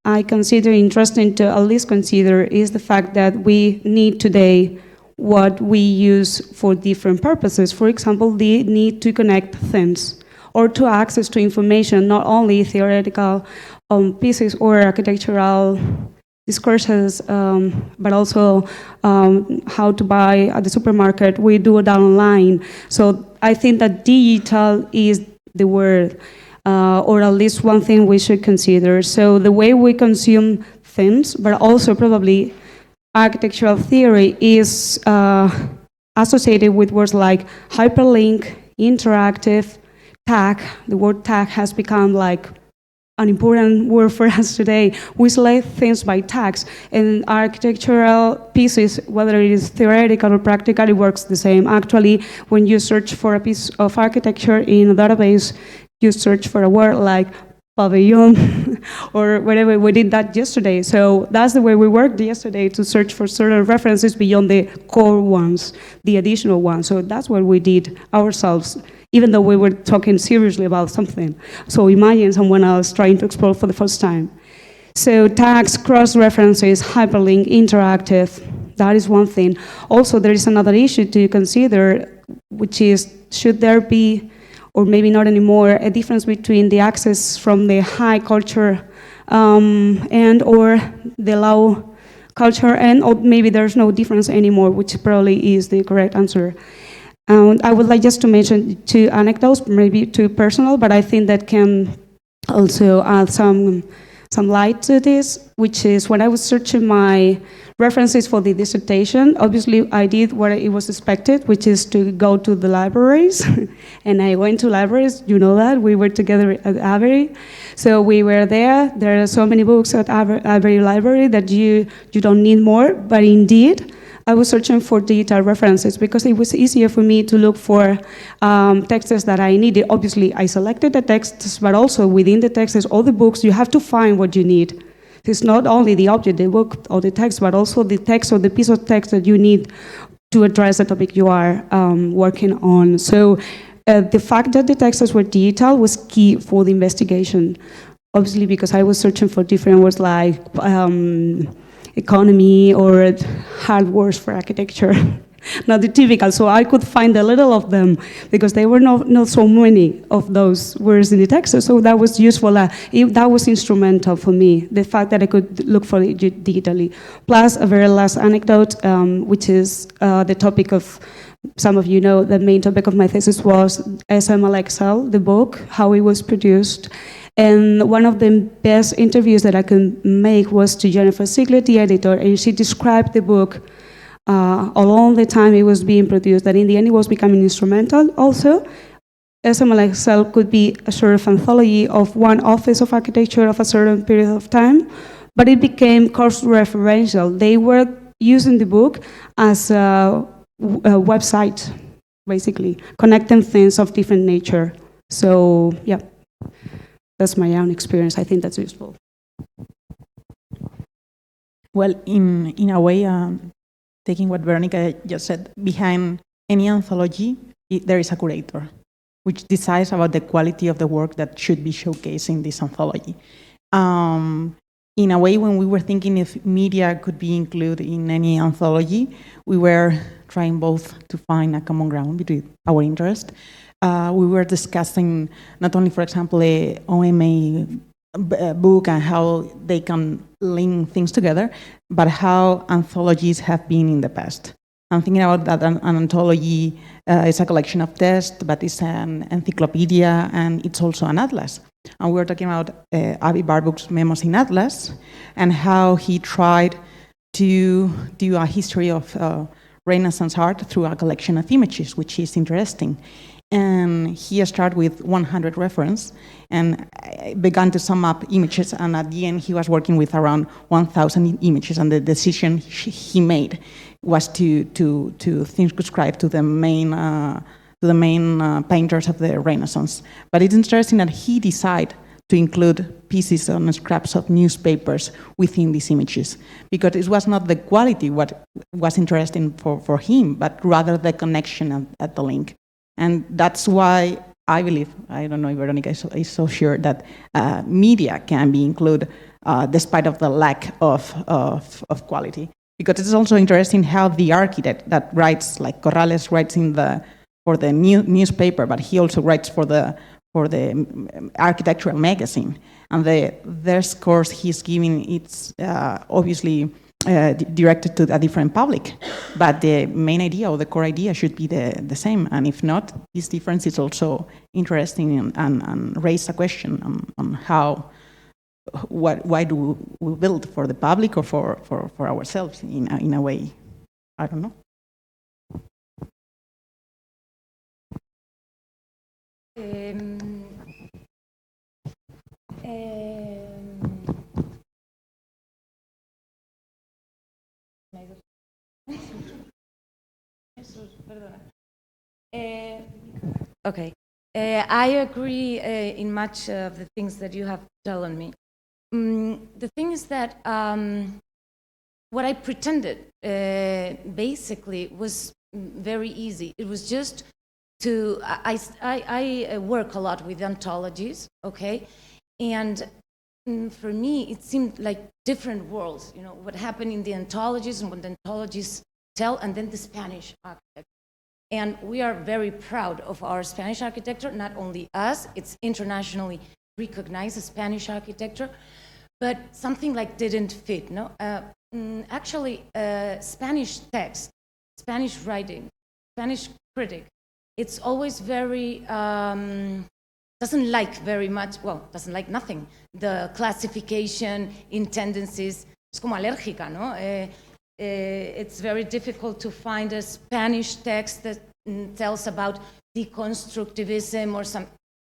I consider interesting to at least consider is the fact that we need today what we use for different purposes. For example, the need to connect things or to access to information, not only theoretical pieces or architectural discourses, but also how to buy at the supermarket. We do it online. So I think that digital is the word. Or at least one thing we should consider. So the way we consume things, but also probably architectural theory, is associated with words like hyperlink, interactive, tag. The word tag has become like an important word for us today. We select things by tags, and architectural pieces, whether it is theoretical or practical, it works the same. Actually, when you search for a piece of architecture in a database, you search for a word like pavilion or whatever. We did that yesterday. So that's the way we worked yesterday, to search for certain references beyond the core ones, the additional ones. So that's what we did ourselves, even though we were talking seriously about something. So imagine someone else trying to explore for the first time. So tags, cross-references, hyperlink, interactive, that is one thing. Also, there is another issue to consider, which is, should there be, or maybe not anymore, a difference between the access from the high culture and or the low culture, and or maybe there's no difference anymore, which probably is the correct answer. I would like just to mention two anecdotes, maybe too personal, but I think that can also add some light to this, which is when I was searching my references for the dissertation, obviously I did what it was expected, which is to go to the libraries. And I went to libraries, you know that, we were together at Avery. So we were there. There are so many books at Avery Library that you don't need more, but indeed, I was searching for detailed references because it was easier for me to look for texts that I needed. Obviously, I selected the texts, but also within the texts, all the books, you have to find what you need. It's not only the object, the book, or the text, but also the text or the piece of text that you need to address the topic you are working on. So the fact that the texts were detailed was key for the investigation. Obviously, because I was searching for different words like economy or hard words for architecture, not the typical. So I could find a little of them because there were not so many of those words in the text. So that was useful. That was instrumental for me, the fact that I could look for it digitally. Plus, a very last anecdote, which is the topic of, some of you know, the main topic of my thesis was SMLXL, the book, how it was produced. And one of the best interviews that I could make was to Jennifer Ziegler, the editor, and she described the book along the time it was being produced, that in the end it was becoming instrumental also. SMLXL could be a sort of anthology of one office of architecture of a certain period of time, but it became course referential. They were using the book as a website, basically, connecting things of different nature. So, yeah. That's my own experience. I think that's useful. Well, in a way, taking what Veronica just said, behind any anthology, there is a curator, which decides about the quality of the work that should be showcased in this anthology. In a way, when we were thinking if media could be included in any anthology, we were trying both to find a common ground between our interest. We were discussing not only, for example, a OMA book and how they can link things together, but how anthologies have been in the past. I'm thinking about that an anthology is a collection of texts, but it's an encyclopedia and it's also an atlas. And we were talking about Avi Barbuk's Memos in Atlas and how he tried to do a history of Renaissance art through a collection of images, which is interesting. And he started with 100 references and began to sum up images, and at the end he was working with around 1,000 images, and the decision he made was to circumscribe to the main painters of the Renaissance. But it's interesting that he decided to include pieces on scraps of newspapers within these images, because it was not the quality what was interesting for him, but rather the connection at the link. And that's why I believe, I don't know if Veronica is so sure, that media can be included despite of the lack of quality. Because it's also interesting how the architect that writes, like Corrales writes for the newspaper, but he also writes for the architectural magazine. And their scores he's giving, it's obviously directed to a different public, but the main idea or the core idea should be the same. And if not, this difference is also interesting and raise a question on how, why do we build for the public or for ourselves in a way? I don't know. Um, okay. I agree in much of the things that you have told me. The thing is that what I pretended basically was very easy. It was just to, I work a lot with anthologies, okay? And for me, it seemed like different worlds, you know, what happened in the anthologies and what the anthologies tell, and then the Spanish architecture. And we are very proud of our Spanish architecture, not only us, it's internationally recognized as Spanish architecture, but something like didn't fit, no? Actually, Spanish text, Spanish writing, Spanish critic, it's always very, doesn't like very much, well, doesn't like nothing, the classification in tendencies, es como alérgica, no? It's very difficult to find a Spanish text that tells about deconstructivism or some,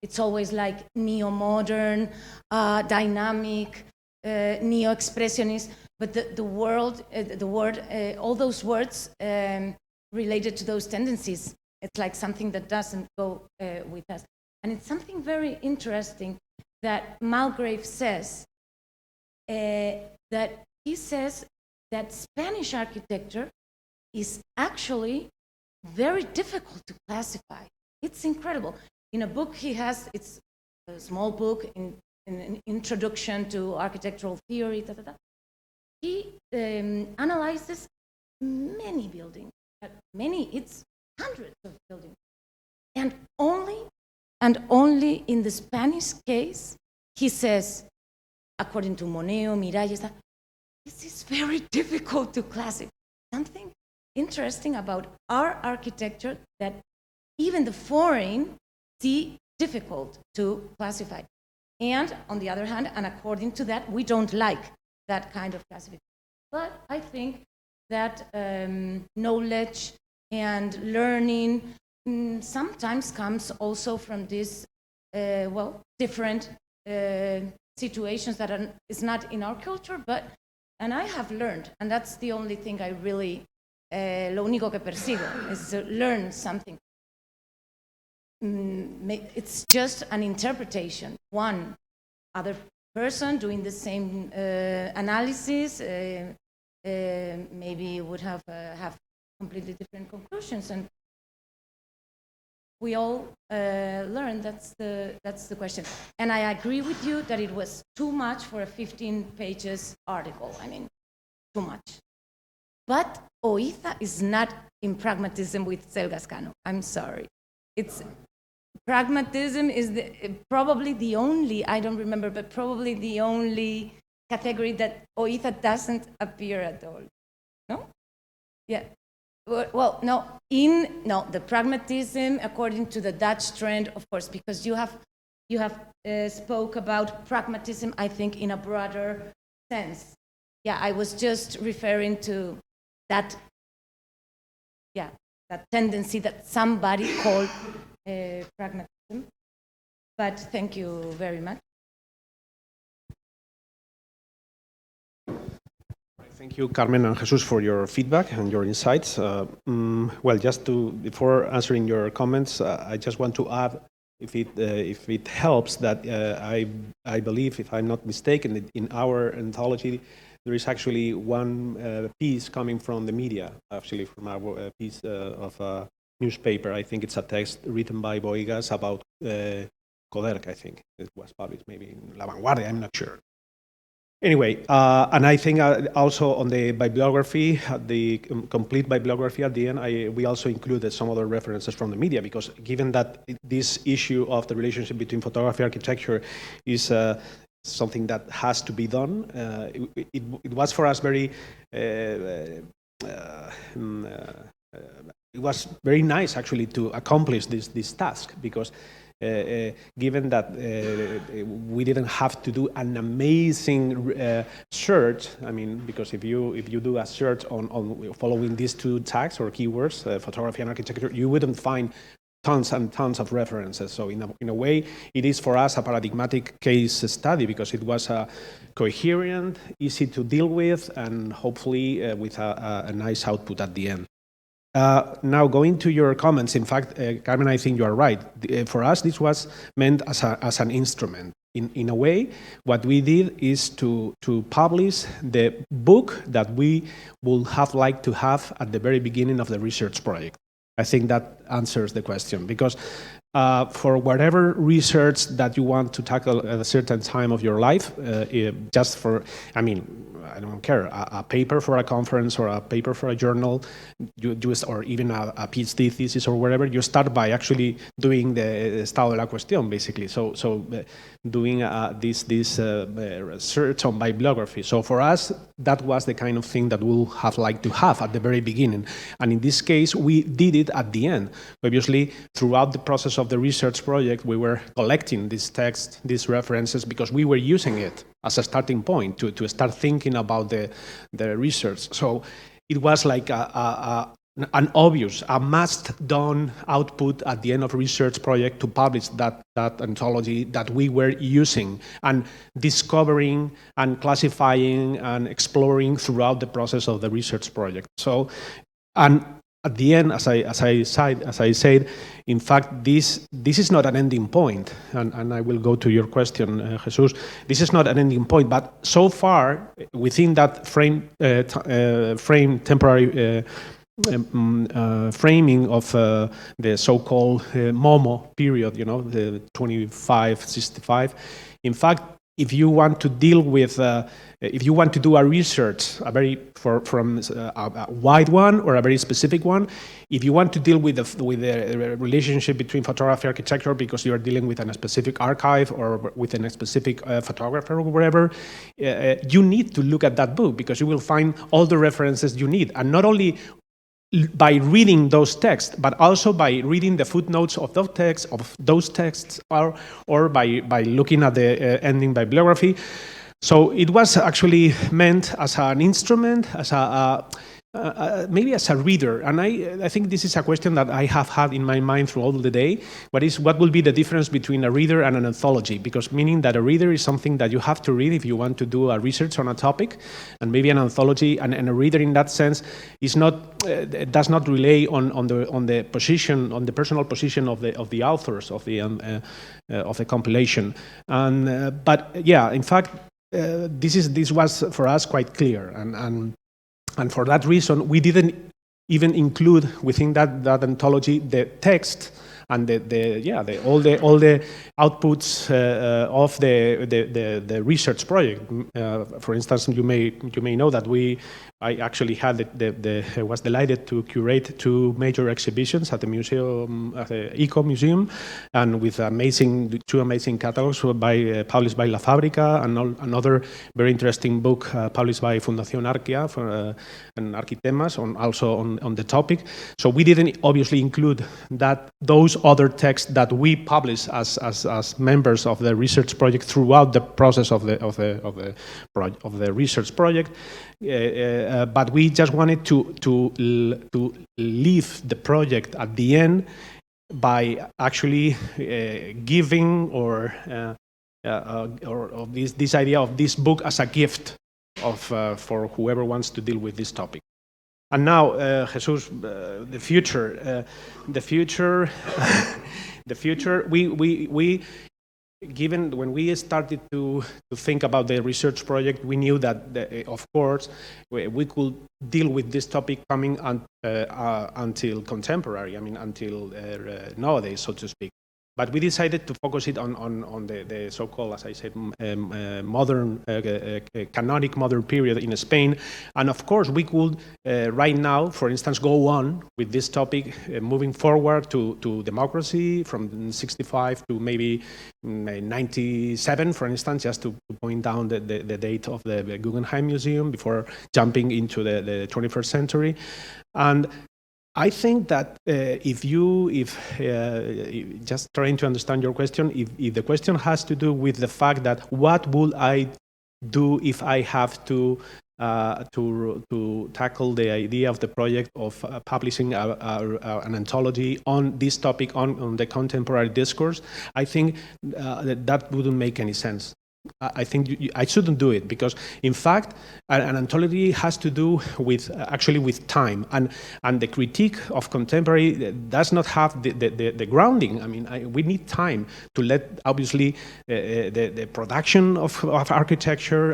it's always like neo-modern, dynamic, neo-expressionist, but the word, all those words related to those tendencies, it's like something that doesn't go with us. And it's something very interesting that Malgrave says, that he says that Spanish architecture is actually very difficult to classify. It's incredible. In a book he has, it's a small book in an introduction to architectural theory, he analyzes many buildings, it's hundreds of buildings. And only in the Spanish case, he says, according to Moneo, Miralles, this is very difficult to classify. Something interesting about our architecture that even the foreign see difficult to classify. And on the other hand, and according to that, we don't like that kind of classification. But I think that knowledge and learning sometimes comes also from this, different situations that is not in our culture, and I have learned, and that's the only thing I really, lo único que persigo, is to learn something. It's just an interpretation. One other person doing the same analysis maybe would have completely different conclusions, and we all learn. That's the question. And I agree with you that it was too much for a 15 pages article. I mean, too much. But Oiza is not in pragmatism with Selgascano. I'm sorry. It's pragmatism is probably the only, I don't remember, but probably the only category that Oiza doesn't appear at all. No? Yeah. Well, no, the pragmatism, according to the Dutch trend, of course, because you have spoke about pragmatism, I think, in a broader sense. Yeah, I was just referring to that, that tendency that somebody called pragmatism. But thank you very much. Thank you, Carmen and Jesus, for your feedback and your insights. Before answering your comments, I just want to add, if it helps, that I believe, if I'm not mistaken, in our anthology, there is actually one piece coming from the media, actually from our piece of a newspaper. I think it's a text written by Boigas about Coderc, I think. It was published maybe in La Vanguardia, I'm not sure. Anyway, and I think also on the bibliography, the complete bibliography at the end, we also included some other references from the media, because given that this issue of the relationship between photography and architecture is something that has to be done, it was for us very, it was very nice actually to accomplish this task, because given that we didn't have to do an amazing search. I mean, because if you do a search on following these two tags or keywords, photography and architecture, you wouldn't find tons and tons of references. So in a way, it is for us a paradigmatic case study because it was coherent, easy to deal with, and hopefully with a nice output at the end. Now, going to your comments, in fact, Carmen, I think you are right. For us, this was meant as an instrument. In a way, what we did is to publish the book that we would have liked to have at the very beginning of the research project. I think that answers the question, because for whatever research that you want to tackle at a certain time of your life, just for, I mean, I don't care, a paper for a conference or a paper for a journal, or even a PhD thesis or whatever, you start by actually doing the estado de la cuestión, basically. So doing this research on bibliography. So for us, that was the kind of thing that we'll have liked to have at the very beginning. And in this case, we did it at the end. Obviously, throughout the process of the research project, we were collecting this text, these references, because we were using it as a starting point to start thinking about the research. So it was like an obvious, a must-done output at the end of a research project to publish that anthology that we were using and discovering and classifying and exploring throughout the process of the research project. So, and at the end, as I said, in fact, this is not an ending point, and I will go to your question, Jesus. This is not an ending point, but so far within that temporary framing of the so-called MOMO period, the 25-65. In fact, if you want to deal with, if you want to do a research, from a wide one or a very specific one, if you want to deal with the relationship between photography and architecture because you are dealing with a specific archive or with a specific photographer or whatever, you need to look at that book because you will find all the references you need, and not only by reading those texts, but also by reading the footnotes of those texts, or by looking at the ending bibliography. So it was actually meant as an instrument, as maybe as a reader. And I think this is a question that I have had in my mind through all the day. What will be the difference between a reader and an anthology? Because meaning that a reader is something that you have to read if you want to do a research on a topic, and maybe an anthology and a reader in that sense is not does not rely on the position, on the personal position of the authors of the compilation. And but yeah, in fact, this was for us quite clear, and for that reason, we didn't even include within that anthology the text and all the outputs of the research project. For instance, you may know that I actually had was delighted to curate 2 major exhibitions at the museum, at the Eco Museum, and with 2 amazing catalogs published by La Fábrica, and another very interesting book published by Fundación Arquia and Arquitemas also on the topic. So we didn't obviously include those other texts that we published as members of the research project throughout the process of the research project. But we just wanted to leave the project at the end by actually giving or this idea of this book as a gift for whoever wants to deal with this topic. And now, Jesus, the future. We given when we started to think about the research project, we knew that, of course, we could deal with this topic coming until contemporary, until nowadays, so to speak. But we decided to focus it on the so-called, as I said, modern, canonic modern period in Spain. And of course, we could right now, for instance, go on with this topic, moving forward to democracy from 65 to maybe 97, for instance, just to point down the date of the Guggenheim Museum before jumping into the 21st century. And I think that if just trying to understand your question, if the question has to do with the fact that what would I do if I have to to tackle the idea of the project of publishing an anthology on this topic, on the contemporary discourse, I think that wouldn't make any sense. I think I shouldn't do it, because in fact an anthology has to do with actually with time, and the critique of contemporary does not have the grounding. I mean, we need time to let obviously the production of architecture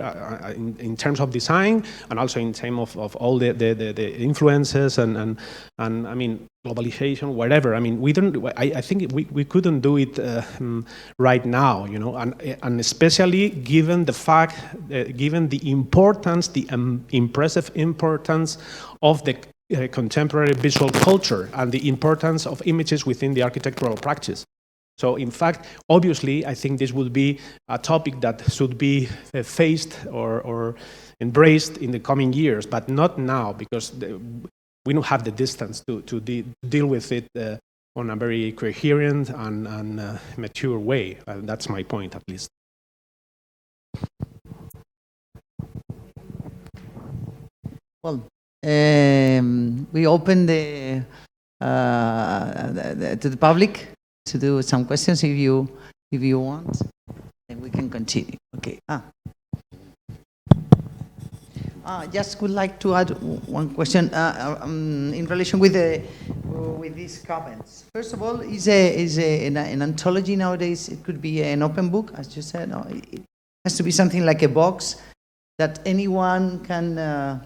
in terms of design, and also in terms of all the influences and I mean globalization, whatever. I mean, we don't. I think we couldn't do it right now, you know, and especially given the fact, given the importance, the impressive importance of the contemporary visual culture and the importance of images within the architectural practice. So, in fact, obviously, I think this would be a topic that should be faced or embraced in the coming years, but not now, because we don't have the distance to deal with it on a very coherent and mature way. That's my point, at least. Well, we open to the public to do some questions if you want, and we can continue. Okay. Just would like to add one question in relation with these comments. First of all, an anthology nowadays, it could be an open book, as you said. No, it has to be something like a box that anyone can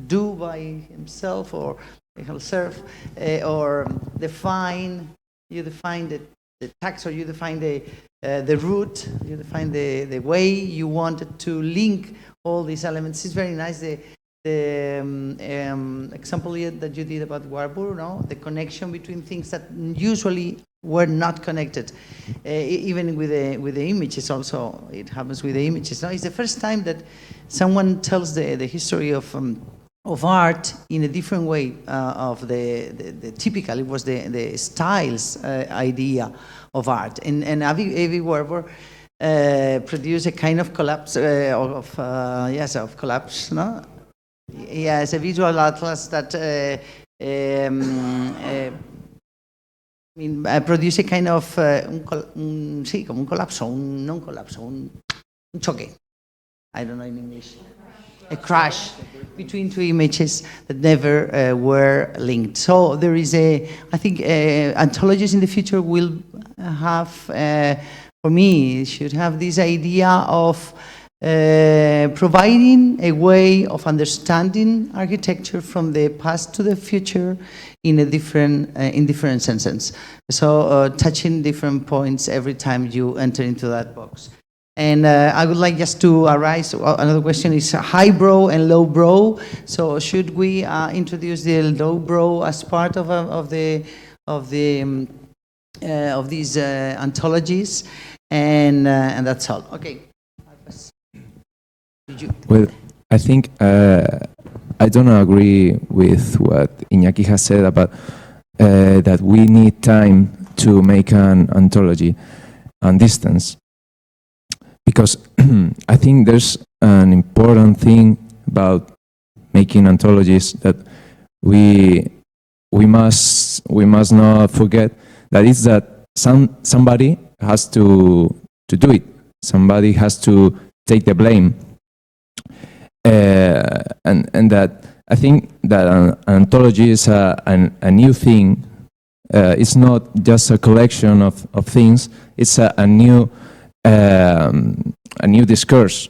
do by himself or herself, or you define the text, or you define the route, you define the way you wanted to link all these elements. It's very nice. The example that you did about Warburg, no? The connection between things that usually were not connected, even with the images. Also, it happens with the images. No, it's the first time that someone tells the history of art in a different way of the typical. It was the styles idea of art, and Avi Warburg produced a kind of collapse of collapse, no? Yes, a visual atlas that produce a kind of como un colapso, non colapso, un choque. I don't know in English. A crash between two images that never were linked. So there is I think anthologies in the future will have, for me, should have this idea of providing a way of understanding architecture from the past to the future in different senses. So touching different points every time you enter into that box. And I would like just to arise, another question is highbrow and lowbrow. So should we introduce the lowbrow as part of these anthologies? And that's all. Okay. Well, I think I don't agree with what Iñaki has said about that we need time to make an anthology and distance. Because I think there's an important thing about making anthologies that we must not forget, that is that somebody has to do it. Somebody has to take the blame, and that I think that an anthology is a new thing. It's not just a collection of things. It's a new discourse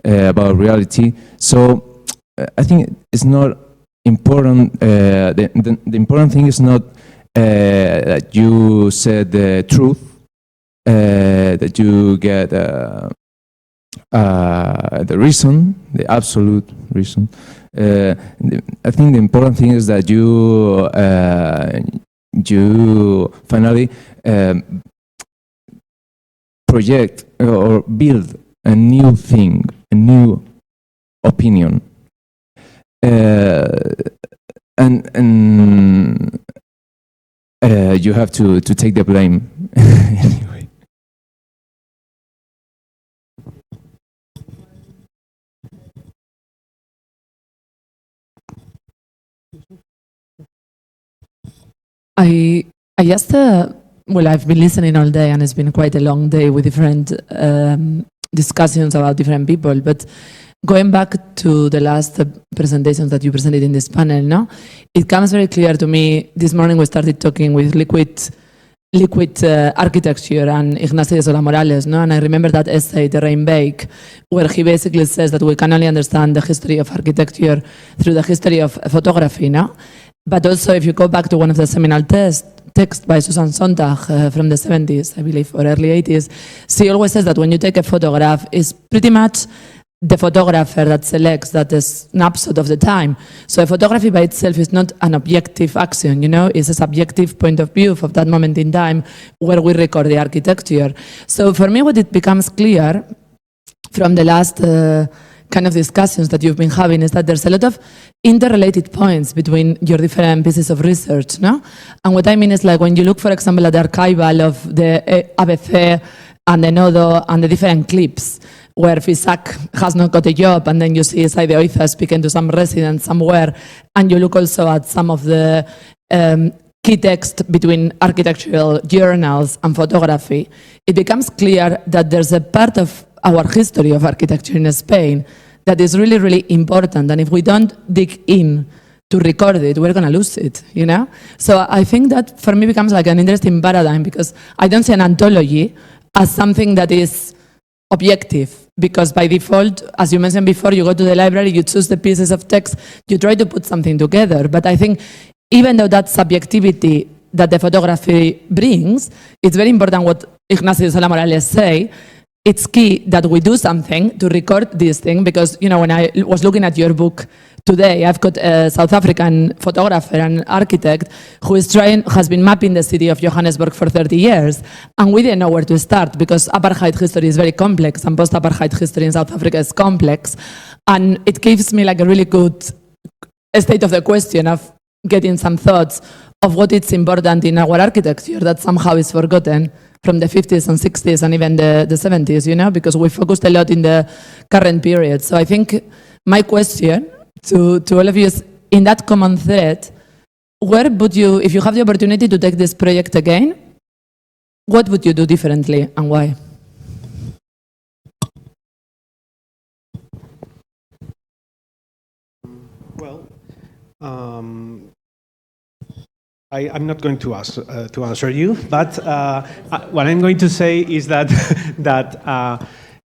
about reality. So I think it's not important. The important thing is not that you said the truth, that you get the reason, the absolute reason. I think the important thing is that you finally project or build a new thing, a new opinion, and you have to take the blame anyway. I just, well, I've been listening all day and it's been quite a long day with different discussions about different people. But going back to the last presentations that you presented in this panel, no, it comes very clear to me. This morning we started talking with liquid architecture and Ignacio de Sola Morales, no? And I remember that essay, The Rain Bake, where he basically says that we can only understand the history of architecture through the history of photography, no? But also, if you go back to one of the seminal texts by Susan Sontag from the 70s, I believe, or early 80s, she always says that when you take a photograph, it's pretty much the photographer that selects that snapshot of the time. So a photography by itself is not an objective action, you know, it's a subjective point of view of that moment in time where we record the architecture. So for me, what it becomes clear from the last kind of discussions that you've been having is that there's a lot of interrelated points between your different pieces of research, no? And what I mean is, like, when you look, for example, at the archival of the ABC and the Nodo and the different clips, where Fisac has not got a job, and then you see Saide Oiza speaking to some resident somewhere, and you look also at some of the key text between architectural journals and photography, it becomes clear that there's a part of our history of architecture in Spain that is really, really important, and if we don't dig in to record it, we're going to lose it, you know? So I think that for me becomes like an interesting paradigm, because I don't see an anthology as something that is objective, because by default, as you mentioned before, you go to the library, you choose the pieces of text, you try to put something together. But I think even though that subjectivity that the photography brings, it's very important what Ignacio de Sola Morales say. It's key that we do something to record this thing, because, you know, when I was looking at your book today, I've got a South African photographer and architect who has been mapping the city of Johannesburg for 30 years, and we didn't know where to start, because apartheid history is very complex, and post-apartheid history in South Africa is complex, and it gives me like a really good state of the question of getting some thoughts of what is important in our architecture that somehow is forgotten from the 50s and 60s and even the 70s, you know, because we focused a lot in the current period. So I think my question to all of you is, in that common thread, where would you, if you have the opportunity to take this project again, what would you do differently and why? Well, I'm not going to answer you, but what I'm going to say is that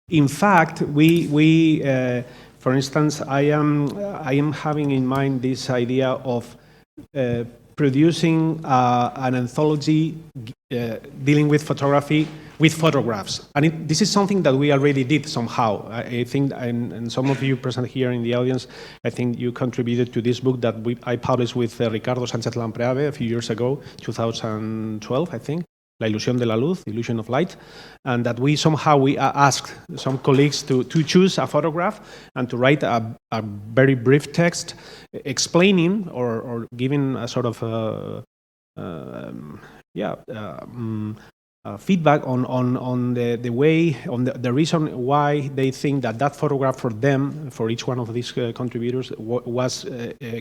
in fact we for instance, I am having in mind this idea of producing an anthology dealing with photography with photographs, and this is something that we already did somehow. I think, and some of you present here in the audience, I think you contributed to this book that I published with Ricardo Sánchez Lampreave a few years ago, 2012, I think, La Ilusión de la Luz, Illusion of Light, and that we asked some colleagues to choose a photograph and to write a very brief text explaining or giving a sort of feedback on the way, on the reason why they think that photograph for them, for each one of these contributors, was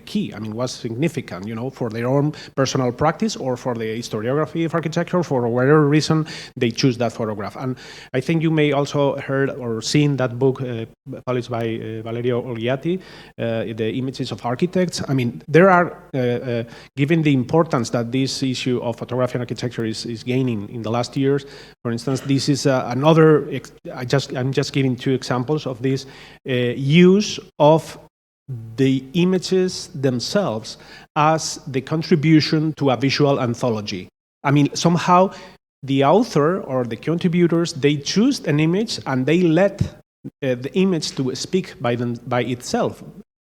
key. I mean, was significant, you know, for their own personal practice or for the historiography of architecture, for whatever reason they choose that photograph. And I think you may also heard or seen that book published by Valerio Olgiati, The Images of Architects. I mean, there are, given the importance that this issue of photography and architecture is gaining in the last years, for instance, this is another, I'm just giving two examples of this use of the images themselves as the contribution to a visual anthology. I mean, somehow the author or the contributors, they choose an image and they let the image to speak by itself.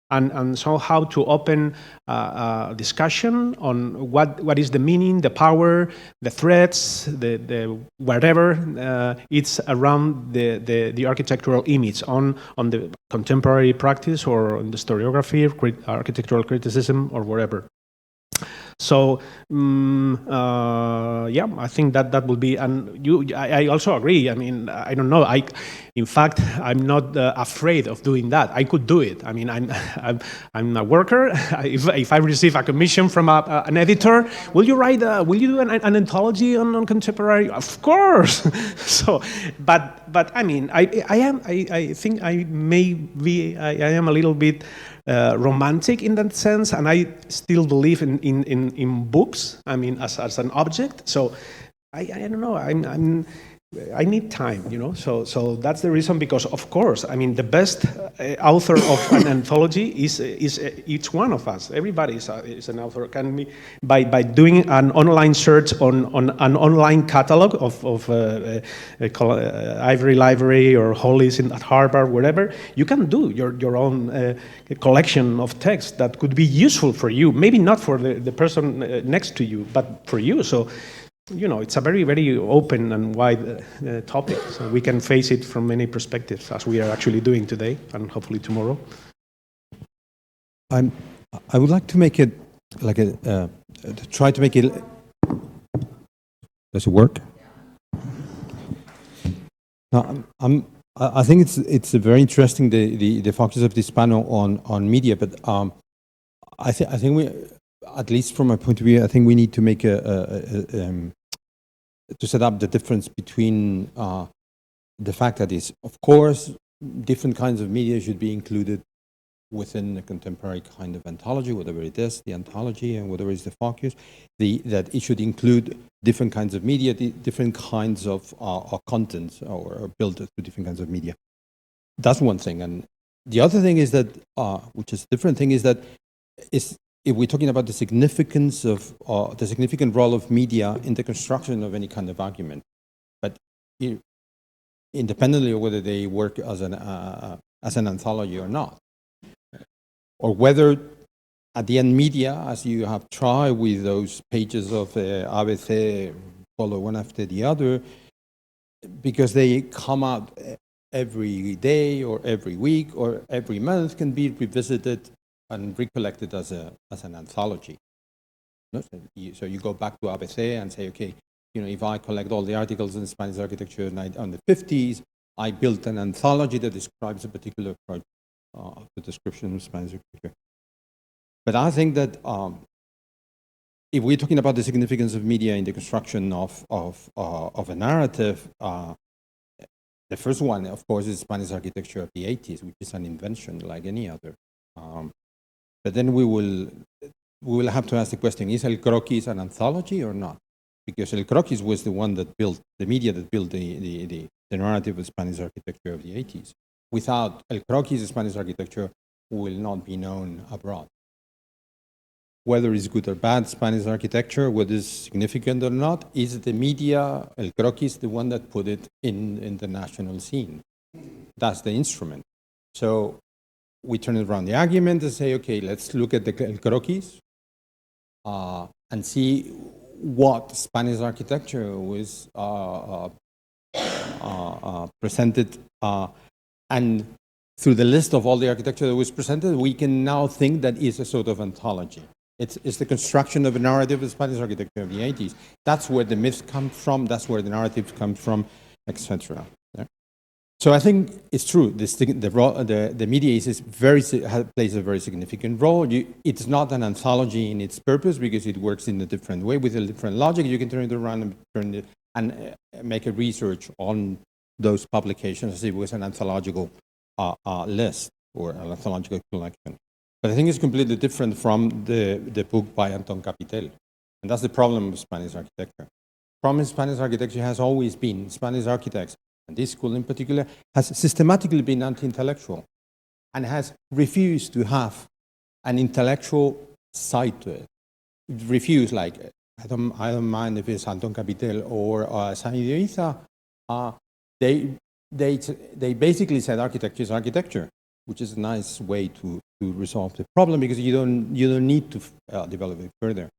And so how to open a discussion on what is the meaning, the power, the threats, the whatever it's around the architectural image on the contemporary practice or on the historiography, architectural criticism or whatever. So yeah, I think that will be, and I also agree. I mean, I don't know. In fact, I'm not afraid of doing that. I could do it. I mean, I'm a worker. If I receive a commission from an editor, will you do an anthology on contemporary? Of course. So, but I mean, I think I am a little bit romantic in that sense, and I still believe in books. I mean, as an object. So I don't know. I need time, you know. So that's the reason. Because of course, I mean, the best author of an anthology is each one of us. Everybody is an author. Can be by doing an online search on an online catalog of Ivory Library or Hollis at Harvard, wherever. You can do your own collection of text that could be useful for you. Maybe not for the person next to you, but for you. So, you know, it's a very, very open and wide topic. So we can face it from many perspectives, as we are actually doing today and hopefully tomorrow. I would like to make it like try to make it. Does it work? No, I think it's very interesting the focus of this panel on media, but I think we, at least from my point of view, I think we need to make to set up the difference between the fact that is, of course, different kinds of media should be included within a contemporary kind of anthology, whatever it is, the anthology, and whatever is the focus, that it should include different kinds of media, different kinds of contents, or built through different kinds of media. That's one thing. And the other thing is that, which is a different thing, is that if we're talking about the significance of the significant role of media in the construction of any kind of argument, but independently of whether they work as an anthology or not, or whether at the end media, as you have tried with those pages of ABC, follow one after the other, because they come out every day or every week or every month, can be revisited and recollected as an anthology. So you go back to ABC and say, okay, you know, if I collect all the articles in Spanish architecture on the 50s, I built an anthology that describes a particular approach of the description of Spanish architecture. But I think that if we're talking about the significance of media in the construction of a narrative, the first one, of course, is Spanish architecture of the 80s, which is an invention like any other. But then we will have to ask the question, is El Croquis an anthology or not? Because El Croquis was the one that built, the media that built the narrative of Spanish architecture of the 80s. Without El Croquis, Spanish architecture will not be known abroad. Whether it's good or bad Spanish architecture, whether it's significant or not, is the media, El Croquis, the one that put it in the national scene. That's the instrument. So we turn around the argument and say, okay, let's look at the El Croquis and see what Spanish architecture was presented. And through the list of all the architecture that was presented, we can now think that is a sort of anthology. It's the construction of a narrative of Spanish architecture of the 80s. That's where the myths come from, that's where the narratives come from, etc. So I think it's true. The media plays a very significant role. It's not an anthology in its purpose because it works in a different way with a different logic. You can turn it around and make a research on those publications as if it was an anthological list or an anthological collection. But I think it's completely different from the book by Anton Capitel. And that's the problem with Spanish architecture. The problem in Spanish architecture has always been Spanish architects, and this school in particular, has systematically been anti-intellectual and has refused to have an intellectual side to it. It refused, like, I don't mind if it's Anton Capitel or Said Iza. They basically said architecture is architecture, which is a nice way to resolve the problem because you don't need to develop it further.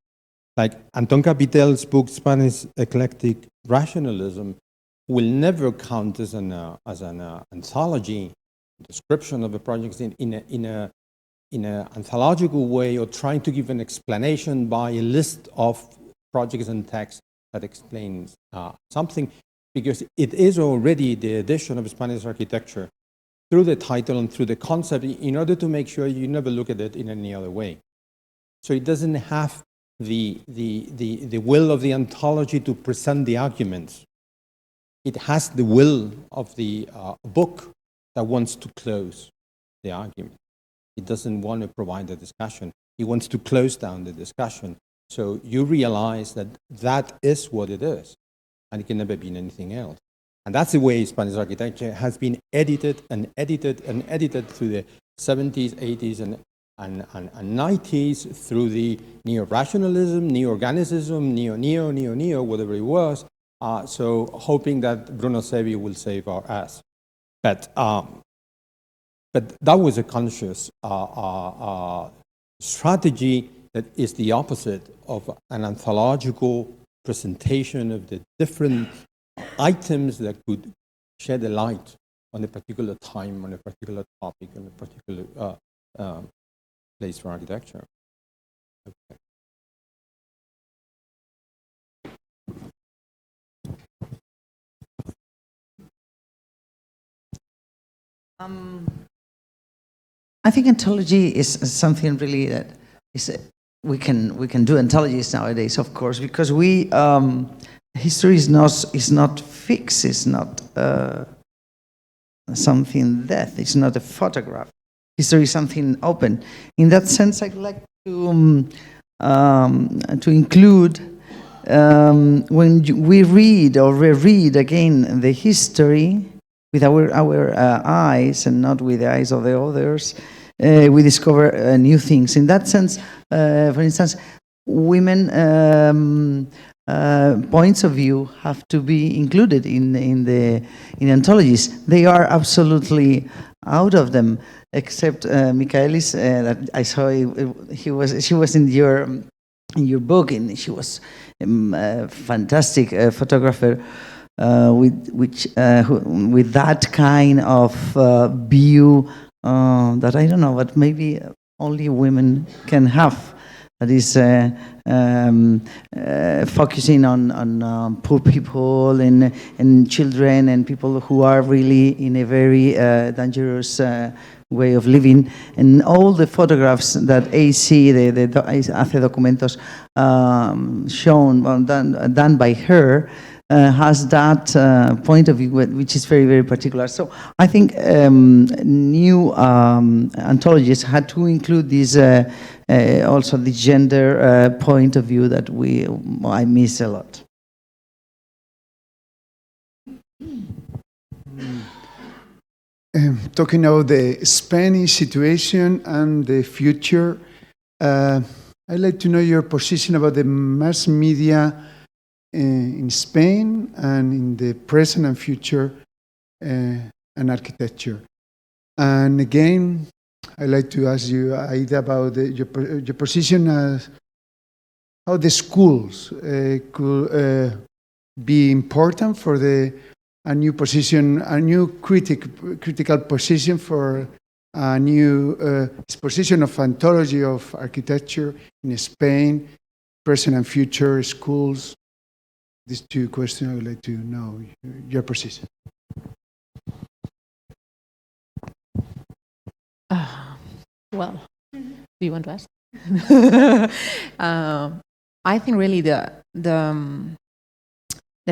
Like Anton Capitel's book, Spanish Eclectic Rationalism, will never count as an anthology description of a project in in an anthological way or trying to give an explanation by a list of projects and texts that explains something, because it is already the addition of Spanish architecture through the title and through the concept in order to make sure you never look at it in any other way. So it doesn't have the will of the anthology to present the arguments. It has the will of the book that wants to close the argument. It doesn't want to provide a discussion. It wants to close down the discussion. So you realize that that is what it is, and it can never be anything else. And that's the way Spanish architecture has been edited and edited and edited through the 70s, 80s, and 90s, through the neo-rationalism, neo-organicism, neo, whatever it was. So hoping that Bruno Sevi will save our ass. But that was a conscious strategy that is the opposite of an anthological presentation of the different items that could shed a light on a particular time, on a particular topic, on a particular place for architecture. Okay. I think anthology is something really that is we can do anthologies nowadays, of course, because we history is not fixed. It's not something death. It's not a photograph. History is something open. In that sense, I'd like to include when we read or reread again the history with our eyes and not with the eyes of the others, we discover new things. In that sense, for instance, women points of view have to be included in anthologies. They are absolutely out of them, except Michaelis, that I saw. She was in your book, and she was a fantastic photographer. With that kind of view that I don't know, but maybe only women can have. That is focusing on poor people and children and people who are really in a very dangerous way of living. And all the photographs that AC, the Hace Documentos, shown, done by her, has that point of view, which is very, very particular. So I think new anthologies had to include this, also the gender point of view that I miss a lot. Talking about the Spanish situation and the future, I'd like to know your position about the mass media in Spain and in the present and future and architecture. And again, I'd like to ask you, Aida, about your position as how the schools could be important for a new position, a new critical position for a new exposition of anthology of architecture in Spain, present and future schools. These two questions, I would like to know your position. Well, do you want to ask? I think really the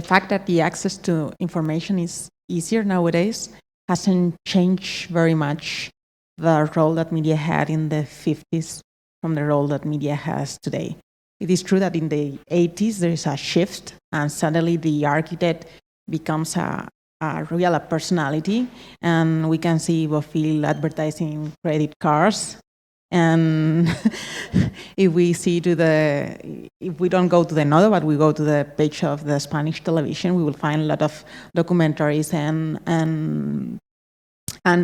fact that the access to information is easier nowadays hasn't changed very much the role that media had in the 50s from the role that media has today. It is true that in the 80s there is a shift, and suddenly the architect becomes a real personality, and we can see Bofill advertising credit cards. And if we don't go to the Nodo, but we go to the page of the Spanish television, we will find a lot of documentaries and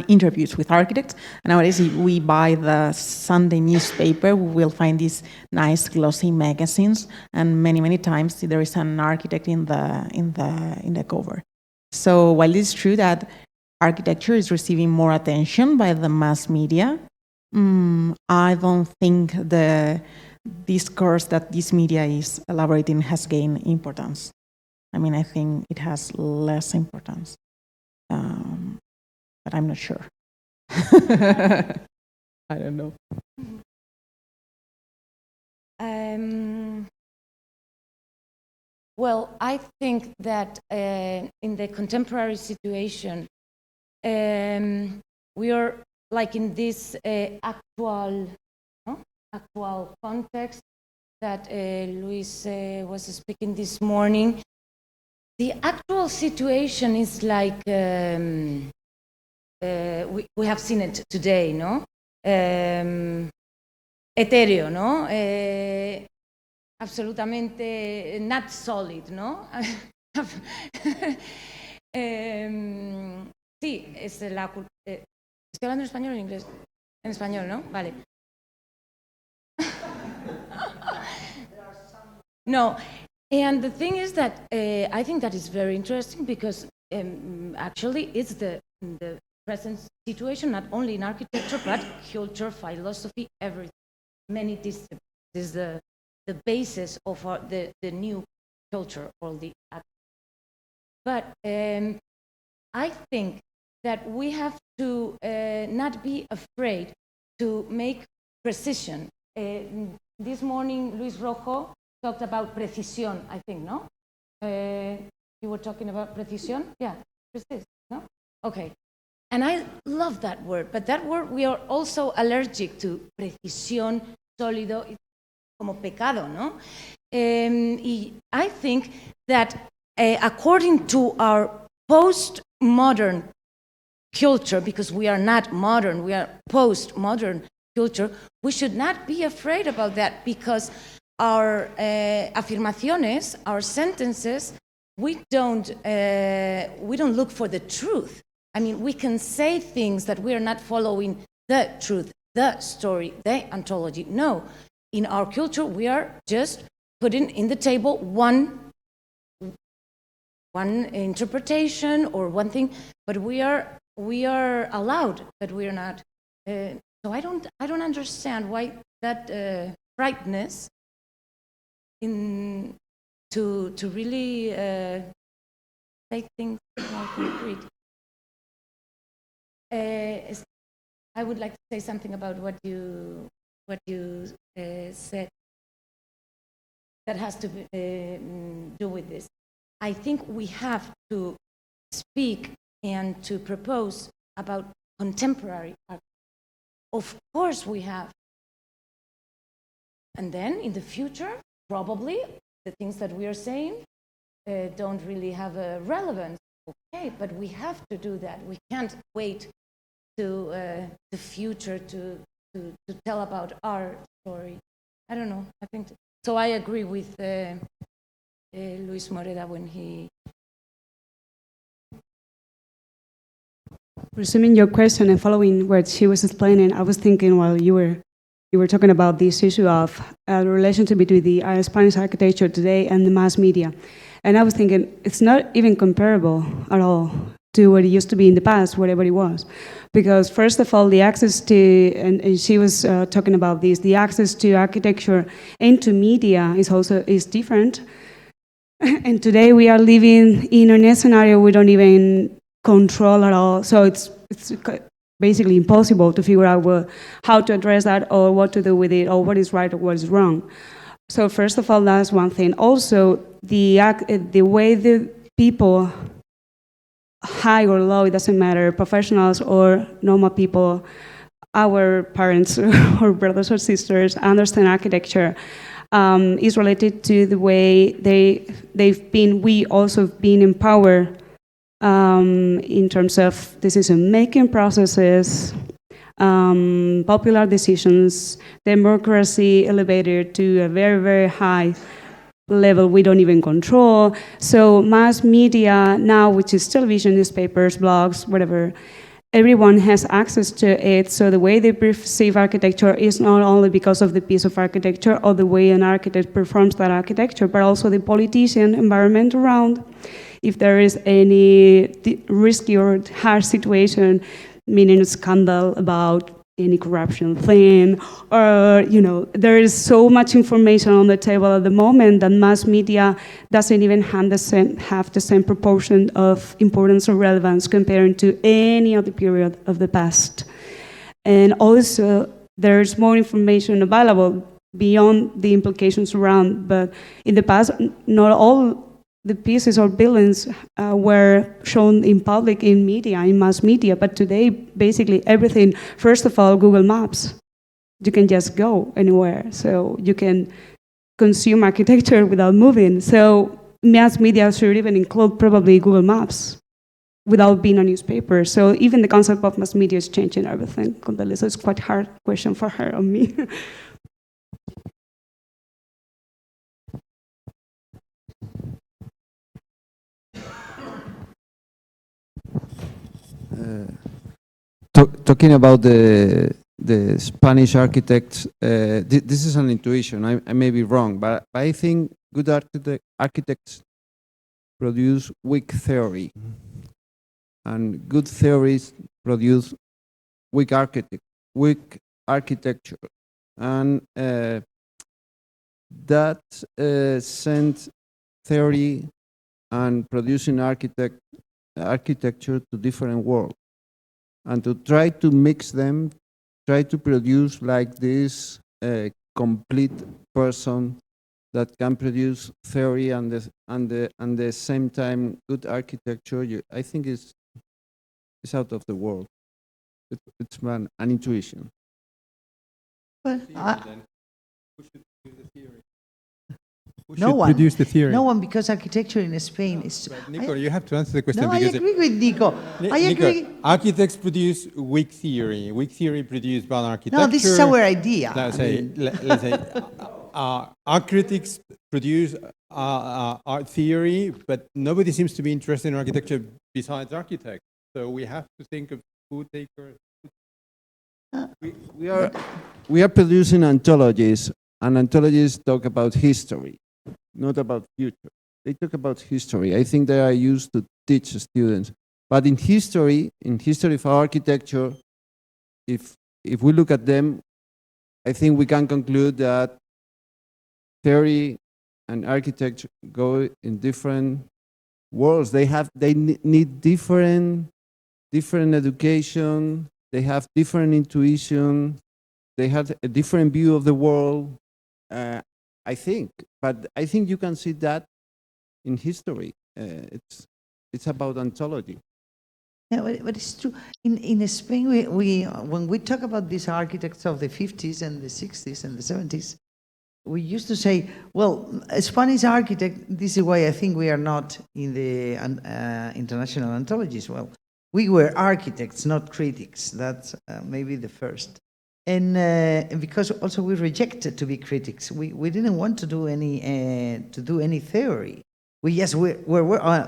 interviews with architects. And nowadays, if we buy the Sunday newspaper, we will find these nice glossy magazines, and many times there is an architect in the cover. So while it's true that architecture is receiving more attention by the mass media, I don't think the discourse that this media is elaborating has gained importance. I mean, I think it has less importance, but I'm not sure. I don't know. Well, I think that in the contemporary situation, we are like in this actual context that Luis was speaking this morning. The actual situation is like we have seen it today, no? Etéreo, ¿no? Absolutamente not solid, ¿no? Sí, es la... ¿Estoy hablando en español o en inglés? En español, ¿no? Vale. No, and the thing is that I think that is very interesting because actually it's the present situation, not only in architecture, but culture, philosophy, everything, many disciplines. This is the basis of the new culture or the art. But I think that we have to not be afraid to make precision. This morning, Luis Rojo talked about precisión, I think, no? You were talking about precision? Yeah, precise, no? Okay. And I love that word, but that word we are also allergic to. Precisión, sólido, como pecado, no? Y I think that according to our postmodern culture, because we are not modern, we are postmodern culture, we should not be afraid about that because our afirmaciones, our sentences, we don't look for the truth. I mean, we can say things that we are not following the truth, the story, the ontology. No, in our culture, we are just putting in the table one interpretation or one thing, but we are allowed, but we are not. So I don't understand why that brightness to really take things more concrete. I would like to say something about what you said that has to do with this. I think we have to speak and to propose about contemporary art. Of course we have. And then in the future, probably the things that we are saying don't really have a relevance. Okay, but we have to do that. We can't wait to the future to tell about our story. I don't know. I think so. I agree with Luis Moreda when he. Resuming your question and following what she was explaining, I was thinking while you were talking about this issue of the relationship between the Spanish architecture today and the mass media. And I was thinking, it's not even comparable at all to what it used to be in the past, whatever it was. Because first of all, the access to, and she was talking about this, the access to architecture and to media is different. And today we are living in a scenario we don't even control at all. So it's basically impossible to figure out how to address that or what to do with it or what is right or what is wrong. So first of all, that's one thing. Also, the way the people, high or low, it doesn't matter, professionals or normal people, our parents or brothers or sisters understand architecture is related to the way we also been empowered in terms of decision-making processes, popular decisions, democracy elevated to a very, very high level we don't even control. So mass media now, which is television, newspapers, blogs, whatever, everyone has access to it. So the way they perceive architecture is not only because of the piece of architecture or the way an architect performs that architecture, but also the politician environment around. If there is any risky or harsh situation, meaning a scandal about any corruption thing, or, there is so much information on the table at the moment that mass media doesn't even have the same proportion of importance or relevance compared to any other period of the past. And also, there's more information available beyond the implications around, but in the past, not all the pieces or buildings were shown in public, in media, in mass media, but today, basically everything, first of all, Google Maps. You can just go anywhere, so you can consume architecture without moving. So mass media should even include probably Google Maps without being a newspaper. So even the concept of mass media is changing everything completely. So it's quite a hard question for her or me. Talking about the Spanish architects, this is an intuition. I may be wrong, but I think good architects produce weak theory, and good theories produce weak architecture, and that sends theory and producing architecture to different worlds. And to try to mix them, try to produce like this complete person that can produce theory and the same time good architecture, I think is out of the world. It's an intuition. Well, Who should produce the theory? No one, because architecture in Spain is... Nico, you have to answer the question. No, I agree with Nico. I agree. Architects produce weak theory. Weak theory produced by architecture. No, this is our idea. Let's say our critics produce art theory, but nobody seems to be interested in architecture besides architects. So we have to think of who takers. We are producing anthologies, and anthologies talk about history, not about future. They talk about history. I think they are used to teach students. But in history for architecture, if we look at them, I think we can conclude that theory and architecture go in different worlds. They need different education. They have different intuition. They have a different view of the world. I think, but I think you can see that in history. It's about anthology. Yeah, but it's true. In Spain, we when we talk about these architects of the 50s and the 60s and the 70s, we used to say, well, a Spanish architect, this is why I think we are not in the international anthologies. Well, we were architects, not critics. That's maybe the first. And because also we rejected to be critics, we didn't want to do any theory. We just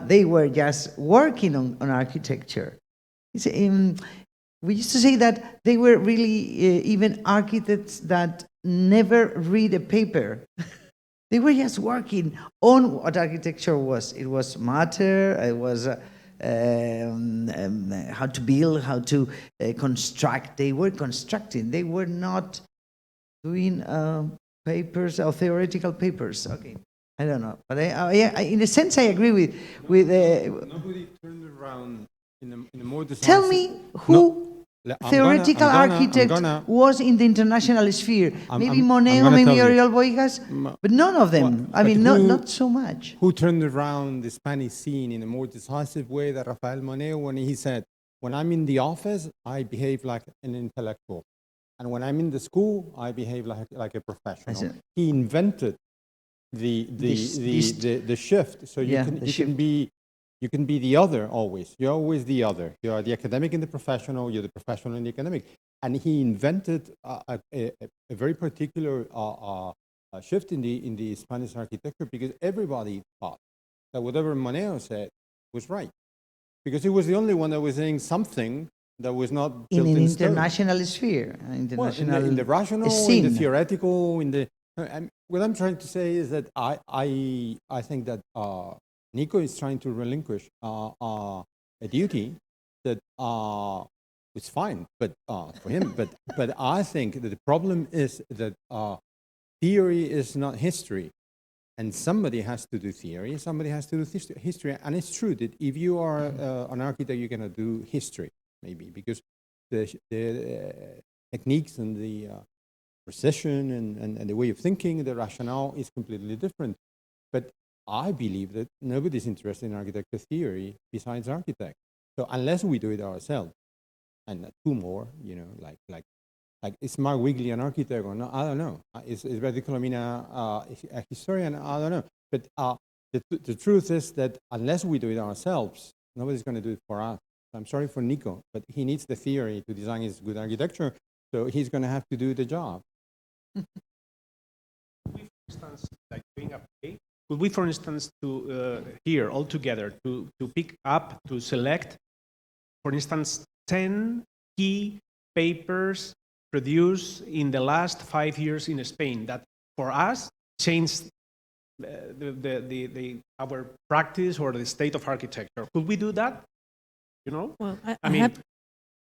they were just working on architecture. We used to say that they were really even architects that never read a paper. They were just working on what architecture was. It was matter. It was how to build, how to construct. They were constructing. They were not doing papers or theoretical papers. Okay, I don't know, but in a sense, I agree with. Nobody turned around in a more decisive. Tell me who. Theoretical architect was in the international sphere. Maybe Monet or maybe Oriol Boigas, but none of them. I mean, not so much. Who turned around the Spanish scene in a more decisive way than Rafael Monet when he said, when I'm in the office, I behave like an intellectual. And when I'm in the school, I behave like a professional. He invented the shift. So you can be the other always. You're always the other. You are the academic and the professional. You're the professional and the academic. And he invented a very particular shift in the Spanish architecture, because everybody thought that whatever Monet said was right, because he was the only one that was saying something that was not built in an stone. international sphere, international in the rational, scene. in the theoretical, what I'm trying to say is that I think that Nico is trying to relinquish a duty that it's fine, but for him. But I think that the problem is that theory is not history, and somebody has to do theory, somebody has to do history. And it's true that if you are an architect, you're going to do history, maybe, because the techniques and the precision and the way of thinking, the rationale is completely different. But I believe that nobody's interested in architecture theory besides architects. So unless we do it ourselves, and two more, you know, like is Mark Wigley an architect or not? I don't know. Is Betty Colomina a historian? I don't know. But the truth is that unless we do it ourselves, nobody's going to do it for us. I'm sorry for Nico, but he needs the theory to design his good architecture, so he's going to have to do the job. For instance, like doing a play, could we, for instance, to here all together to pick up, to select, for instance, 10 key papers produced in the last 5 years in Spain that, for us, changed our practice or the state of architecture? Could we do that? You know, Well, I mean,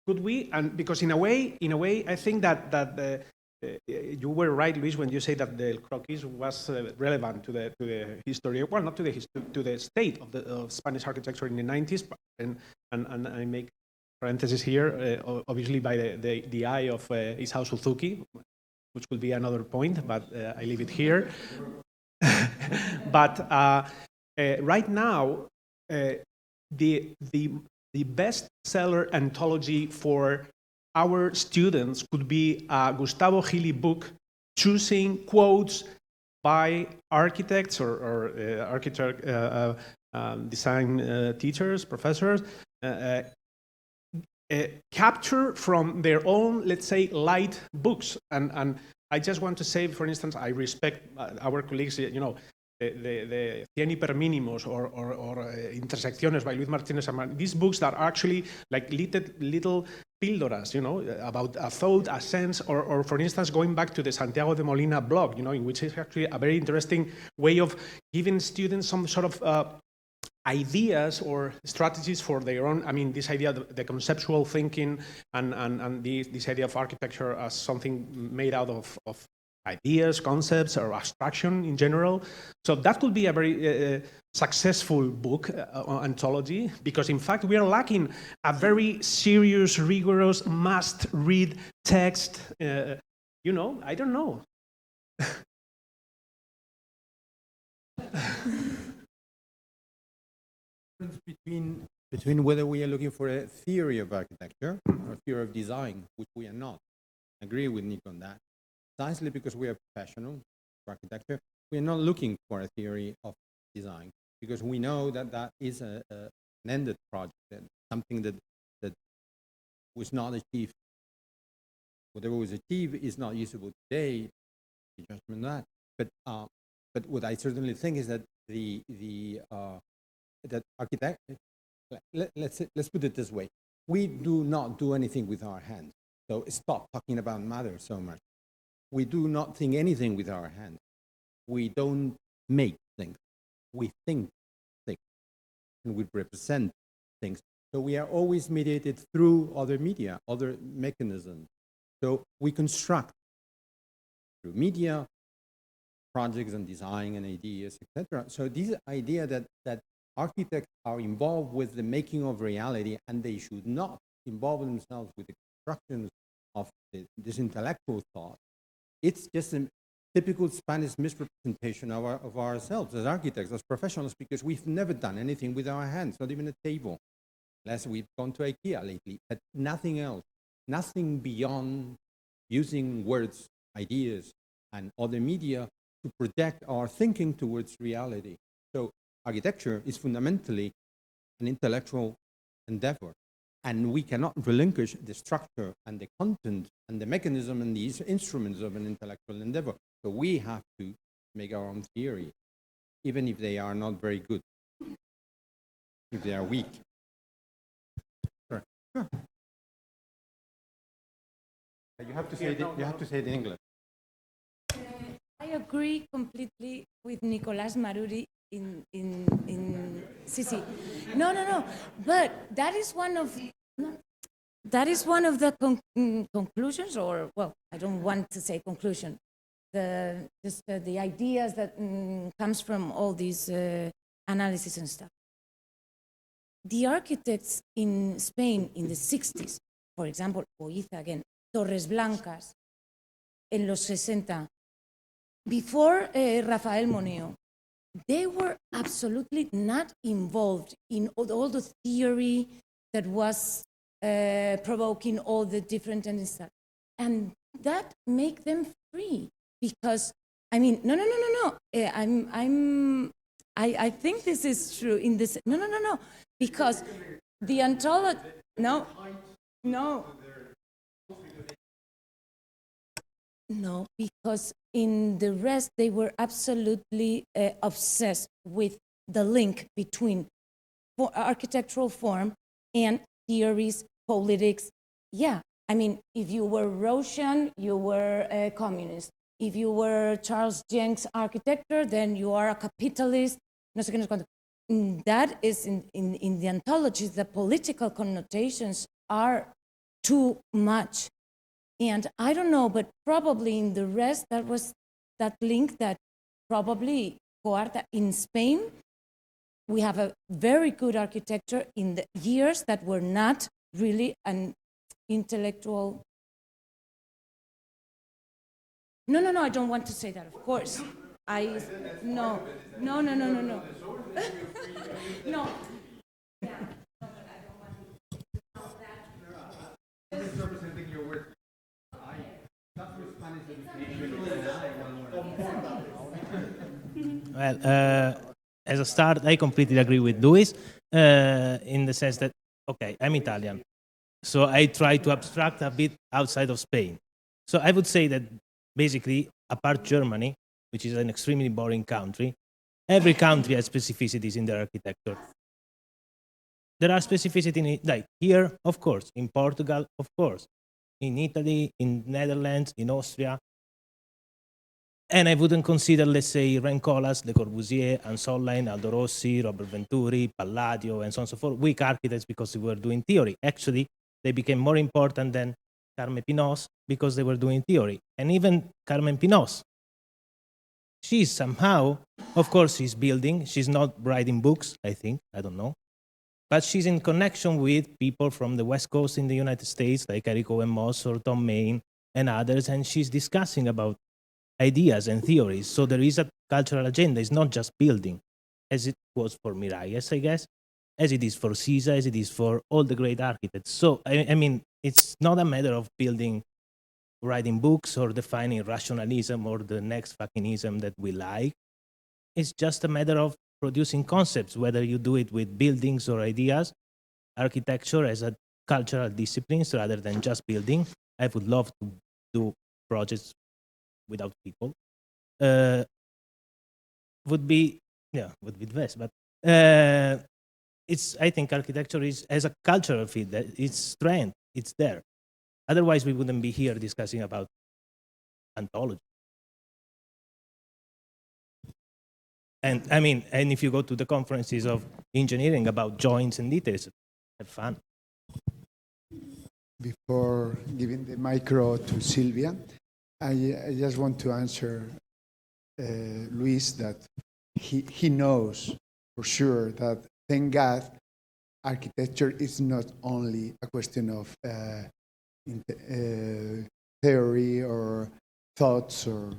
could we? And because in a way, I think that you were right, Luis, when you say that the croquis was relevant to the history. Well, not to the history, to the state of Spanish architecture in the 90s. And I make parenthesis here, obviously by the eye of Isao Suzuki, which will be another point, but I leave it here. But right now, the best-seller anthology for our students could be a Gustavo Gili book, choosing quotes by architects or architect design teachers, professors, capture from their own, let's say, light books. And I just want to say, for instance, I respect our colleagues, you know, the Cien Hipermínimos or Intersecciones by Luis Martínez Amar, these books that are actually like little píldoras, you know, about a thought, a sense, or for instance, going back to the Santiago de Molina blog, you know, in which is actually a very interesting way of giving students some sort of ideas or strategies for their own, I mean, this idea, the conceptual thinking and this idea of architecture as something made out of ideas, concepts, or abstraction in general. So that could be a very successful book, anthology, because in fact we are lacking a very serious, rigorous, must-read text. You know, I don't know. Between whether we are looking for a theory of architecture or a theory of design, which we are not. I agree with Nick on that. Precisely because we are professional for architecture, we are not looking for a theory of design, because we know that that is an ended project, and something that was not achieved. Whatever was achieved is not usable today. Judgment on that. But what I certainly think is that that architect. Let's put it this way: we do not do anything with our hands. So stop talking about matter so much. We do not think anything with our hands. We don't make things. We think things, and we represent things. So we are always mediated through other media, other mechanisms. So we construct through media, projects and design and ideas, etc. So this idea that architects are involved with the making of reality, and they should not involve themselves with the construction of this intellectual thought, it's just a typical Spanish misrepresentation of ourselves as architects, as professionals, because we've never done anything with our hands, not even a table, unless we've gone to IKEA lately, but nothing else, nothing beyond using words, ideas, and other media to project our thinking towards reality. So architecture is fundamentally an intellectual endeavor, and we cannot relinquish the structure and the content and the mechanism and these instruments of an intellectual endeavor. So we have to make our own theory, even if they are not very good, if they are weak. Sure. Sure. You have to say it in English. I agree completely with Nicolás Maruri in sí. No. But that is one of that is one of the conclusions, or, well, I don't want to say conclusion, just the ideas that comes from all these analysis and stuff. The architects in Spain in the 60s, for example, Oiza again, Torres Blancas, en los 60, before Rafael Moneo, they were absolutely not involved in all the theory that was provoking all the different tendencies. And that make them free because, I mean, no. I think this is true in this, no. Because the Anthology, no. No, because in the rest, they were absolutely obsessed with the link between architectural form and theories, politics. Yeah, I mean, if you were Roshan, you were a communist. If you were Charles Jenks architecture, then you are a capitalist. No sé qué, no sé cuánto. That is in the anthologies, the political connotations are too much. And I don't know, but probably in the rest, that was that link that probably coarta. In Spain, we have a very good architecture in the years that were not really an intellectual. No, I don't want to say that, of course. No. No. Well, as a start, I completely agree with Luis in the sense that, okay, I'm Italian, so I try to abstract a bit outside of Spain. So I would say that basically, apart Germany, which is an extremely boring country, every country has specificities in their architecture. There are specificities in it, like here, of course, in Portugal, of course, in Italy, in Netherlands, in Austria. And I wouldn't consider, let's say, Rencolas, Le Corbusier, Ansolin, Aldo Rossi, Robert Venturi, Palladio, and so on and so forth, weak architects because they were doing theory. Actually, they became more important than Carmen Pinos because they were doing theory. And even Carmen Pinos, she's somehow, of course, she's building. She's not writing books, I think. I don't know. But she's in connection with people from the West Coast in the United States, like Eric Owen Moss or Tom Main and others, and she's discussing about ideas and theories. So there is a cultural agenda. It's not just building, as it was for Miralles, I guess, as it is for Sisa, as it is for all the great architects. So, I mean, it's not a matter of building, writing books or defining rationalism or the next fuckingism that we like. It's just a matter of producing concepts, whether you do it with buildings or ideas, architecture as a cultural disciplines rather than just building. I would love to do projects without people. Would be the best, but I think architecture is, as a cultural field, its strength, it's there. Otherwise, we wouldn't be here discussing about anthology. And I mean, and if you go to the conferences of engineering about joints and details, have fun. Before giving the micro to Silvia, I just want to answer Luis that he knows for sure that, thank God, architecture is not only a question of theory or thoughts, or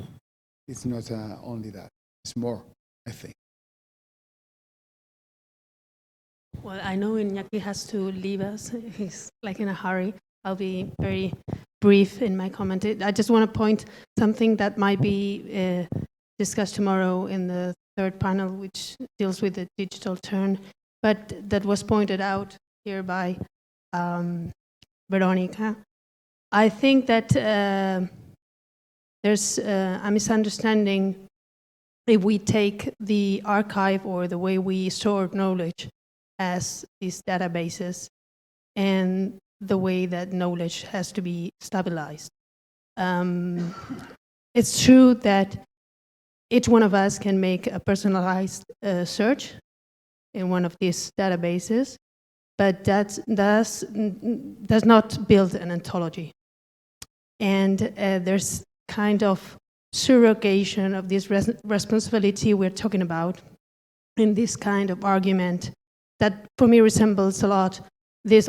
it's not only that. It's more, I think. Well, I know Iñaki has to leave us. He's like in a hurry. I'll be very brief in my comment. I just want to point something that might be discussed tomorrow in the third panel, which deals with the digital turn, but that was pointed out here by Veronica. I think that there's a misunderstanding if we take the archive or the way we store knowledge as these databases and the way that knowledge has to be stabilized. It's true that each one of us can make a personalized search in one of these databases, but that does not build an ontology. And there's kind of surrogation of this responsibility we're talking about in this kind of argument that for me resembles a lot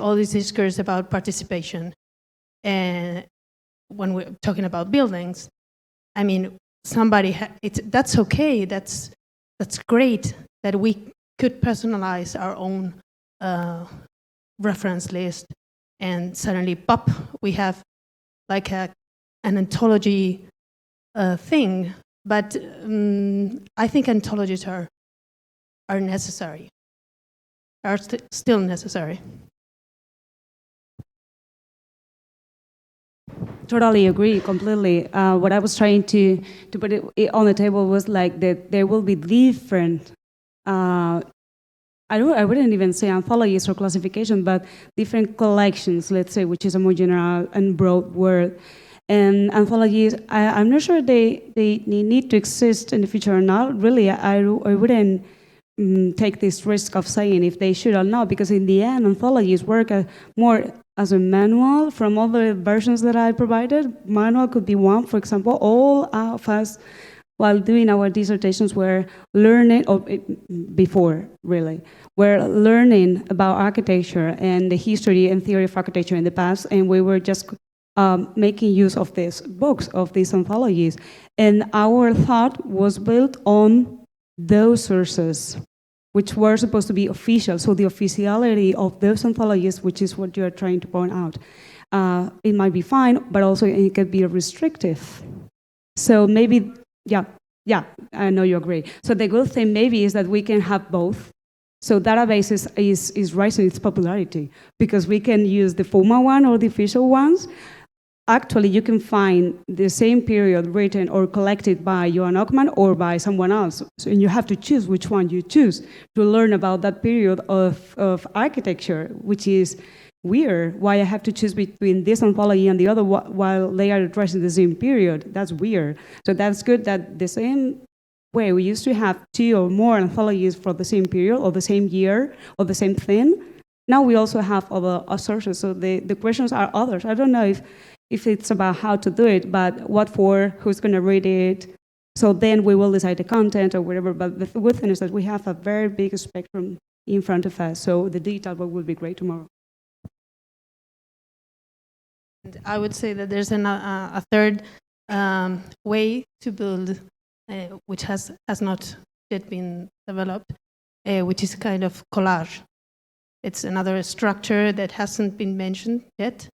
all this discourse about participation. And when we're talking about buildings, I mean, that's okay, that's great that we could personalize our own reference list, and suddenly, pop, we have like an ontology thing. But I think ontologies are necessary, are still necessary. Totally agree, completely. What I was trying to put it on the table was like that there will be different, I wouldn't even say anthologies or classification, but different collections, let's say, which is a more general and broad word. And anthologies, I'm not sure they need to exist in the future or not. Really, I wouldn't take this risk of saying if they should or not, because in the end, anthologies work more as a manual from other versions that I provided. Manual could be one, for example. All of us, while doing our dissertations, were learning, or before really, we're learning about architecture and the history and theory of architecture in the past, and we were just making use of these books, of these anthologies. And our thought was built on those sources, which were supposed to be official. So the officiality of those anthologies, which is what you're trying to point out, it might be fine, but also it could be restrictive. So maybe, yeah, I know you agree. So the good thing maybe is that we can have both. So database is rising its popularity because we can use the formal one or the official ones. Actually, you can find the same period written or collected by Johan Ockman or by someone else. So, and you have to choose which one you choose to learn about that period of architecture, which is weird. Why I have to choose between this anthology and the other while they are addressing the same period? That's weird. So that's good that the same way we used to have 2 or more anthologies for the same period or the same year or the same thing. Now we also have other sources. So the questions are others. I don't know if it's about how to do it, but what for, who's going to read it. So then we will decide the content or whatever. But the good thing is that we have a very big spectrum in front of us. So the detail will be great tomorrow. And I would say that there's a third way to build, which has not yet been developed, which is kind of collage. It's another structure that hasn't been mentioned yet.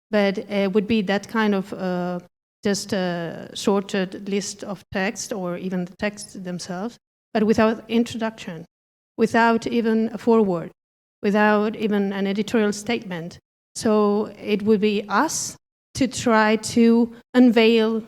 But it would be that kind of just a sorted list of text or even the texts themselves, but without introduction, without even a foreword, without even an editorial statement. So it would be us to try to unveil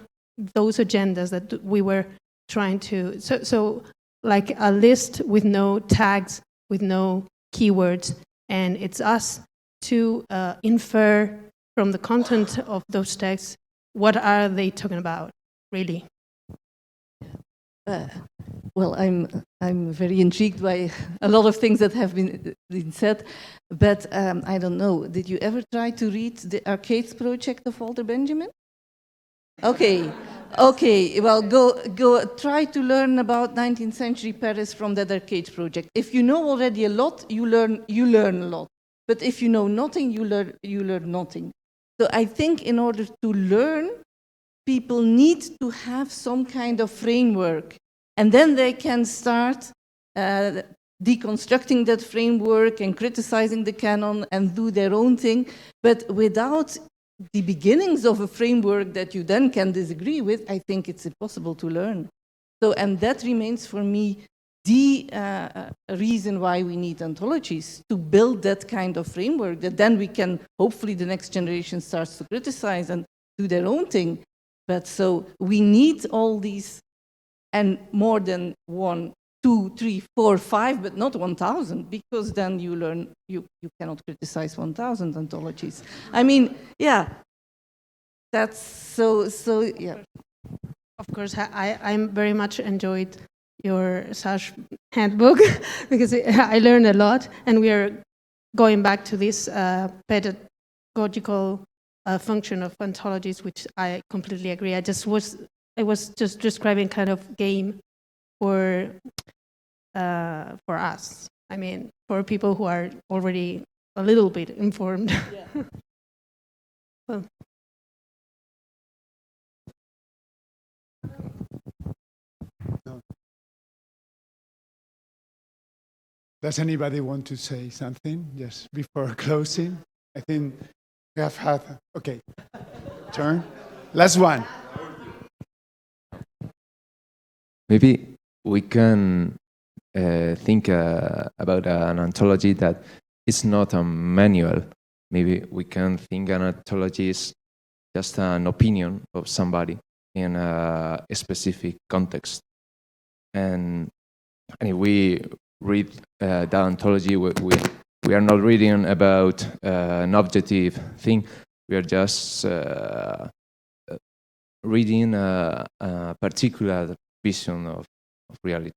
those agendas that we were trying to, so like a list with no tags, with no keywords, and it's us to infer from the content of those texts, what are they talking about, really? Well, I'm very intrigued by a lot of things that have been said, but I don't know. Did you ever try to read the Arcades Project of Walter Benjamin? Okay. Well, go try to learn about 19th century Paris from that Arcades Project. If you know already a lot, you learn a lot. But if you know nothing, you learn nothing. So I think in order to learn, people need to have some kind of framework. And then they can start deconstructing that framework and criticizing the canon and do their own thing. But without the beginnings of a framework that you then can disagree with, I think it's impossible to learn. So, and that remains for me the reason why we need anthologies, to build that kind of framework that then we can, hopefully the next generation starts to criticize and do their own thing. But so we need all these, and more than 1, 2, 3, 4, 5, but not 1,000, because then you learn, you cannot criticize 1,000 anthologies. I mean, yeah, that's so yeah. Of course, I'm very much enjoyed your SASH handbook because I learned a lot, and we are going back to this pedagogical function of ontologies, which I completely agree. I was just describing kind of game for us. I mean, for people who are already a little bit informed. Yeah. Well. Does anybody want to say something just before closing? I think we have had, okay, turn. Last one. Maybe we can think about an anthology that is not a manual. Maybe we can think an anthology is just an opinion of somebody in a specific context. And if we read the anthology, we are not reading about an objective thing. We are just reading a particular vision of reality.